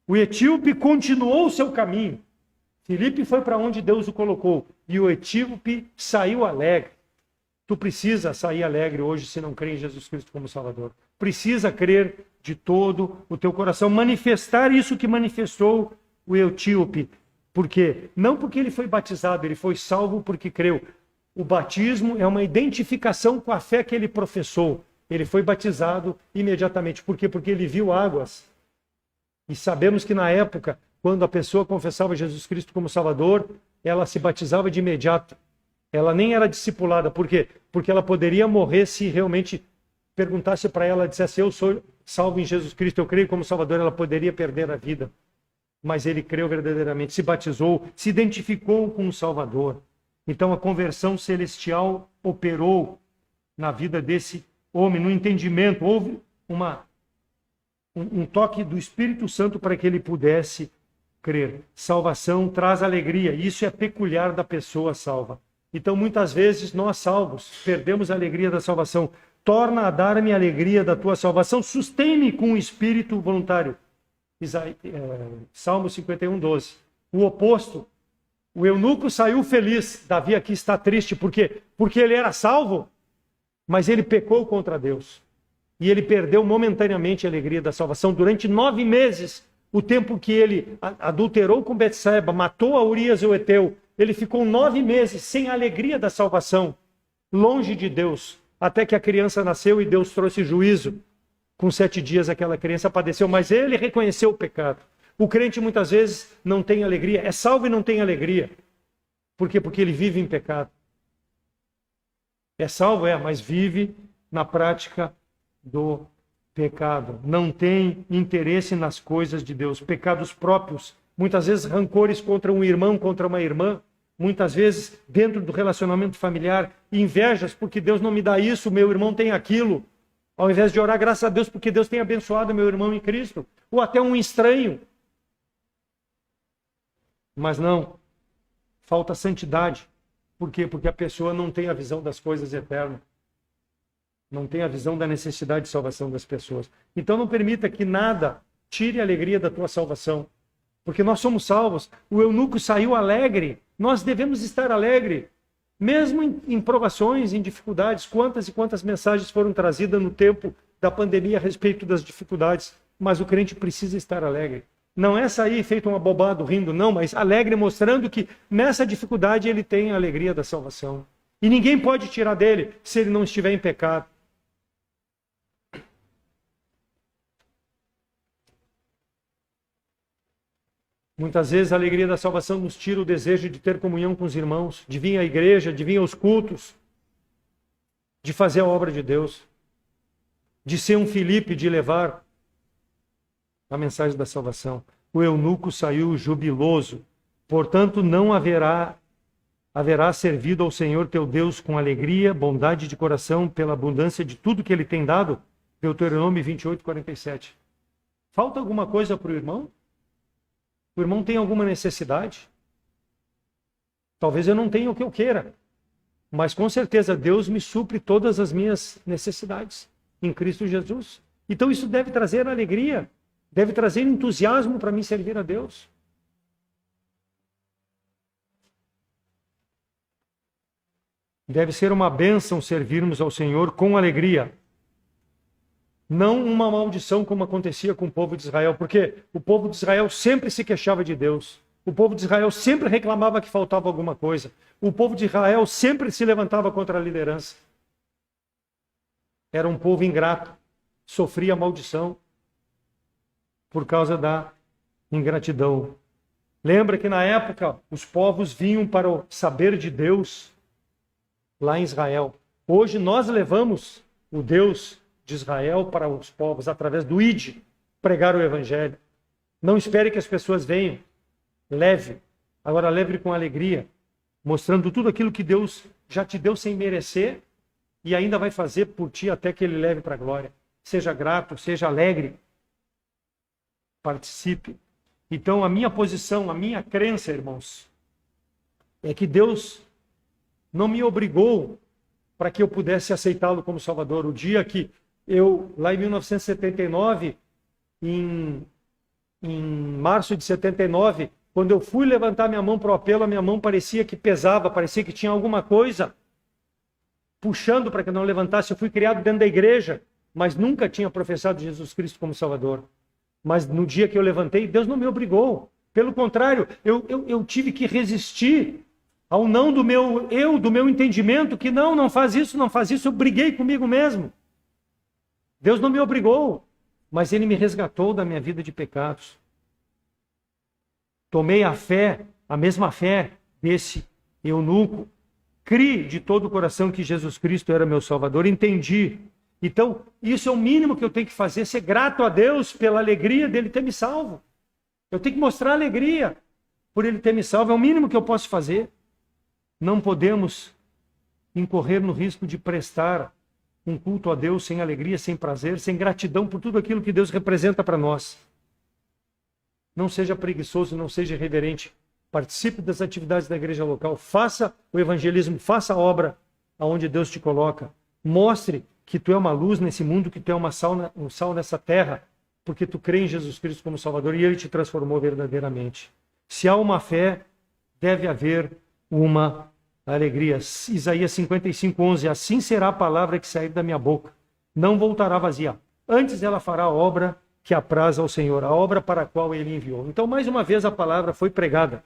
o etíope continuou o seu caminho. Filipe foi para onde Deus o colocou. E o etíope saiu alegre. Tu precisa sair alegre hoje se não crê em Jesus Cristo como Salvador. Precisa crer de todo o teu coração. Manifestar isso que manifestou o etíope. Por quê? Não porque ele foi batizado, ele foi salvo porque creu. O batismo é uma identificação com a fé que ele professou. Ele foi batizado imediatamente. Por quê? Porque ele viu águas. E sabemos que na época, quando a pessoa confessava Jesus Cristo como Salvador, ela se batizava de imediato. Ela nem era discipulada. Por quê? Porque ela poderia morrer se realmente perguntasse para ela, dissesse, eu sou salvo em Jesus Cristo, eu creio como Salvador, ela poderia perder a vida. Mas ele creu verdadeiramente, se batizou, se identificou com o Salvador. Então a conversão celestial operou na vida desse homem, no entendimento. Houve um toque do Espírito Santo para que ele pudesse crer. Salvação traz alegria, e isso é peculiar da pessoa salva. Então muitas vezes nós salvos perdemos a alegria da salvação. Torna a dar-me a alegria da tua salvação, sustém-me com o espírito voluntário. Salmo 51, 12. O oposto. O eunuco saiu feliz. Davi aqui está triste. Por quê? Porque ele era salvo, mas ele pecou contra Deus. E ele perdeu momentaneamente a alegria da salvação. Durante 9 meses, o tempo que ele adulterou com Betseba, matou a Urias o Eteu, ele ficou 9 meses sem a alegria da salvação, longe de Deus, até que a criança nasceu e Deus trouxe juízo. Com 7 dias aquela criança padeceu, mas ele reconheceu o pecado. O crente muitas vezes não tem alegria, é salvo e não tem alegria. Por quê? Porque ele vive em pecado. É salvo, mas vive na prática do pecado. Não tem interesse nas coisas de Deus. Pecados próprios, muitas vezes rancores contra um irmão, contra uma irmã. Muitas vezes dentro do relacionamento familiar, invejas porque Deus não me dá isso, meu irmão tem aquilo. Ao invés de orar, graças a Deus, porque Deus tem abençoado meu irmão em Cristo. Ou até um estranho. Mas não, falta santidade. Por quê? Porque a pessoa não tem a visão das coisas eternas. Não tem a visão da necessidade de salvação das pessoas. Então não permita que nada tire a alegria da tua salvação. Porque nós somos salvos. O eunuco saiu alegre. Nós devemos estar alegre. Mesmo em provações, em dificuldades. Quantas e quantas mensagens foram trazidas no tempo da pandemia a respeito das dificuldades. Mas o crente precisa estar alegre. Não é sair feito um abobado rindo, não, mas alegre, mostrando que nessa dificuldade ele tem a alegria da salvação. E ninguém pode tirar dele se ele não estiver em pecado. Muitas vezes a alegria da salvação nos tira o desejo de ter comunhão com os irmãos, de vir à igreja, de vir aos cultos, de fazer a obra de Deus, de ser um Filipe, de levar a mensagem da salvação. O eunuco saiu jubiloso, portanto não haverá servido ao Senhor teu Deus com alegria, bondade de coração, pela abundância de tudo que ele tem dado. Deuteronômio 28, 47. Falta alguma coisa para o irmão? O irmão tem alguma necessidade? Talvez eu não tenha o que eu queira, mas com certeza Deus me supre todas as minhas necessidades em Cristo Jesus. Então isso deve trazer alegria, deve trazer entusiasmo para mim servir a Deus. Deve ser uma bênção servirmos ao Senhor com alegria. Não uma maldição como acontecia com o povo de Israel, porque o povo de Israel sempre se queixava de Deus. O povo de Israel sempre reclamava que faltava alguma coisa. O povo de Israel sempre se levantava contra a liderança. Era um povo ingrato, sofria maldição por causa da ingratidão. Lembra que na época os povos vinham para o saber de Deus lá em Israel. Hoje nós levamos o Deus de Israel para os povos através do ID, pregar o evangelho. Não espere que as pessoas venham. Leve. Agora leve com alegria, mostrando tudo aquilo que Deus já te deu sem merecer e ainda vai fazer por ti até que Ele leve para a glória. Seja grato, seja alegre. Participe. Então, a minha posição, a minha crença, irmãos, é que Deus não me obrigou para que eu pudesse aceitá-lo como Salvador. O dia que eu, lá em 1979, em março de 79, quando eu fui levantar minha mão para o apelo, a minha mão parecia que pesava, parecia que tinha alguma coisa puxando para que eu não levantasse. Eu fui criado dentro da igreja, mas nunca tinha professado Jesus Cristo como Salvador. Mas no dia que eu levantei, Deus não me obrigou. Pelo contrário, eu tive que resistir ao não do meu entendimento, que não faz isso, não faz isso. Eu briguei comigo mesmo. Deus não me obrigou, mas Ele me resgatou da minha vida de pecados. Tomei a fé, a mesma fé desse eunuco. Criei de todo o coração que Jesus Cristo era meu Salvador. Entendi. Então, isso é o mínimo que eu tenho que fazer, ser grato a Deus pela alegria dele ter me salvo. Eu tenho que mostrar alegria por ele ter me salvo, é o mínimo que eu posso fazer. Não podemos incorrer no risco de prestar um culto a Deus sem alegria, sem prazer, sem gratidão por tudo aquilo que Deus representa para nós. Não seja preguiçoso, não seja irreverente. Participe das atividades da igreja local, faça o evangelismo, faça a obra aonde Deus te coloca. Mostre que tu é uma luz nesse mundo, que tu é um sal nessa terra, porque tu crê em Jesus Cristo como Salvador e Ele te transformou verdadeiramente. Se há uma fé, deve haver uma alegria. Isaías 55:11, assim será a palavra que sair da minha boca. Não voltará vazia. Antes ela fará a obra que apraz ao Senhor, a obra para a qual Ele enviou. Então, mais uma vez, a palavra foi pregada.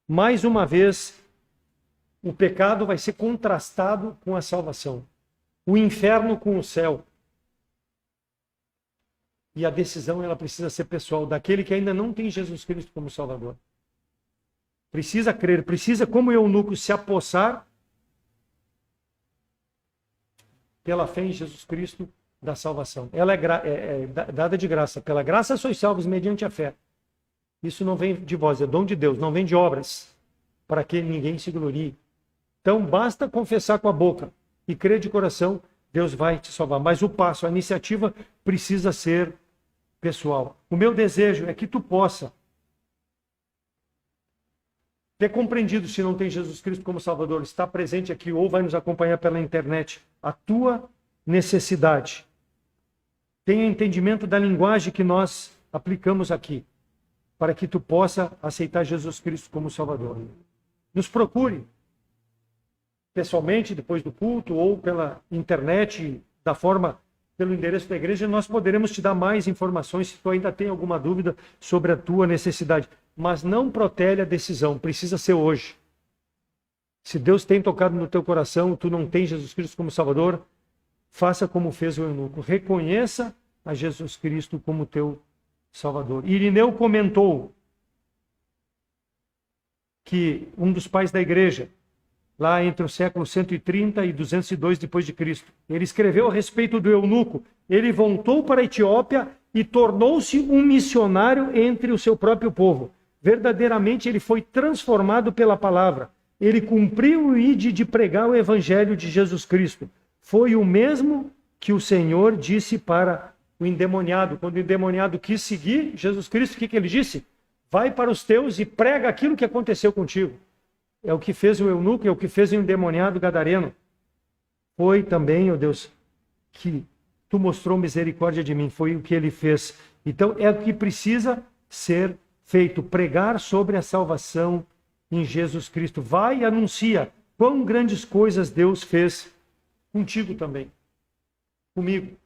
Mais uma vez, o pecado vai ser contrastado com a salvação. O inferno com o céu. E a decisão ela precisa ser pessoal, daquele que ainda não tem Jesus Cristo como Salvador. Precisa crer, precisa, como eunuco, se apossar pela fé em Jesus Cristo da salvação. Ela é dada de graça. Pela graça sois salvos mediante a fé. Isso não vem de vós, é dom de Deus, não vem de obras, para que ninguém se glorie. Então basta confessar com a boca e crer de coração, Deus vai te salvar. Mas o passo, a iniciativa precisa ser pessoal. O meu desejo é que tu possa ter compreendido, se não tem Jesus Cristo como Salvador, está presente aqui ou vai nos acompanhar pela internet, a tua necessidade. Tenha entendimento da linguagem que nós aplicamos aqui, para que tu possa aceitar Jesus Cristo como Salvador. Nos procure pessoalmente, depois do culto, ou pela internet, pelo endereço da igreja, nós poderemos te dar mais informações se tu ainda tem alguma dúvida sobre a tua necessidade. Mas não protele a decisão, precisa ser hoje. Se Deus tem tocado no teu coração, tu não tem Jesus Cristo como Salvador, faça como fez o eunuco. Reconheça a Jesus Cristo como teu Salvador. Irineu comentou que um dos pais da igreja, lá entre o século 130 e 202 depois de Cristo, ele escreveu a respeito do eunuco. Ele voltou para a Etiópia e tornou-se um missionário entre o seu próprio povo. Verdadeiramente ele foi transformado pela palavra. Ele cumpriu o ide de pregar o evangelho de Jesus Cristo. Foi o mesmo que o Senhor disse para o endemoniado. Quando o endemoniado quis seguir Jesus Cristo, o que ele disse? Vai para os teus e prega aquilo que aconteceu contigo. É o que fez o eunuco, é o que fez o endemoniado gadareno. Foi também, ó Deus, que tu mostrou misericórdia de mim. Foi o que ele fez. Então é o que precisa ser feito. Pregar sobre a salvação em Jesus Cristo. Vai e anuncia quão grandes coisas Deus fez contigo também. Comigo.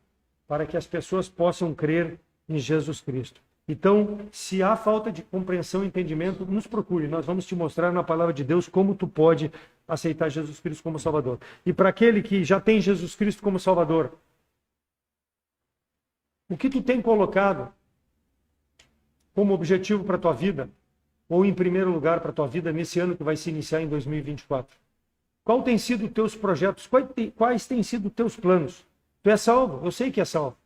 Para que as pessoas possam crer em Jesus Cristo. Então, se há falta de compreensão e entendimento, nos procure. Nós vamos te mostrar na palavra de Deus como tu pode aceitar Jesus Cristo como Salvador. E para aquele que já tem Jesus Cristo como Salvador, o que tu tem colocado como objetivo para a tua vida, ou em primeiro lugar para a tua vida nesse ano que vai se iniciar em 2024? Qual tem sido os teus projetos? Quais têm sido os teus planos? Tu é salvo? Eu sei que é salvo.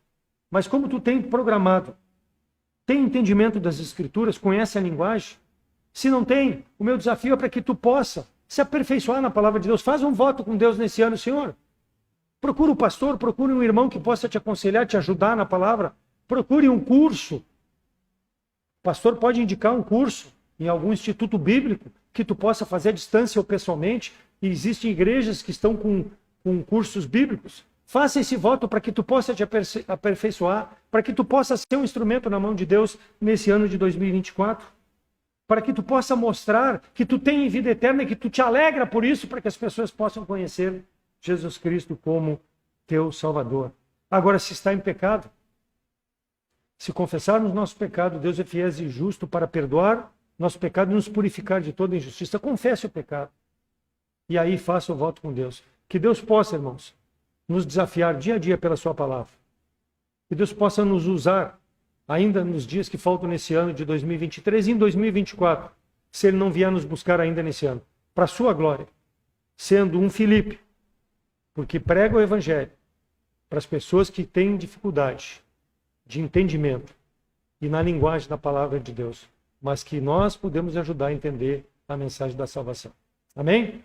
Mas como tu tem programado? Tem entendimento das Escrituras? Conhece a linguagem? Se não tem, o meu desafio é para que tu possa se aperfeiçoar na palavra de Deus. Faz um voto com Deus nesse ano, Senhor. Procure um pastor, procure um irmão que possa te aconselhar, te ajudar na palavra. Procure um curso. O pastor pode indicar um curso em algum instituto bíblico que tu possa fazer à distância ou pessoalmente. E existem igrejas que estão com cursos bíblicos. Faça esse voto para que tu possa te aperfeiçoar, para que tu possa ser um instrumento na mão de Deus nesse ano de 2024, para que tu possa mostrar que tu tem vida eterna e que tu te alegra por isso, para que as pessoas possam conhecer Jesus Cristo como teu Salvador. Agora, se está em pecado, se confessarmos nosso pecado, Deus é fiel e justo para perdoar nosso pecado e nos purificar de toda injustiça. Confesse o pecado. E aí faça o voto com Deus. Que Deus possa, irmãos, nos desafiar dia a dia pela sua palavra. Que Deus possa nos usar ainda nos dias que faltam nesse ano de 2023 e em 2024, se Ele não vier nos buscar ainda nesse ano, para a sua glória, sendo um Filipe, porque prega o Evangelho para as pessoas que têm dificuldade de entendimento e na linguagem da palavra de Deus, mas que nós podemos ajudar a entender a mensagem da salvação. Amém?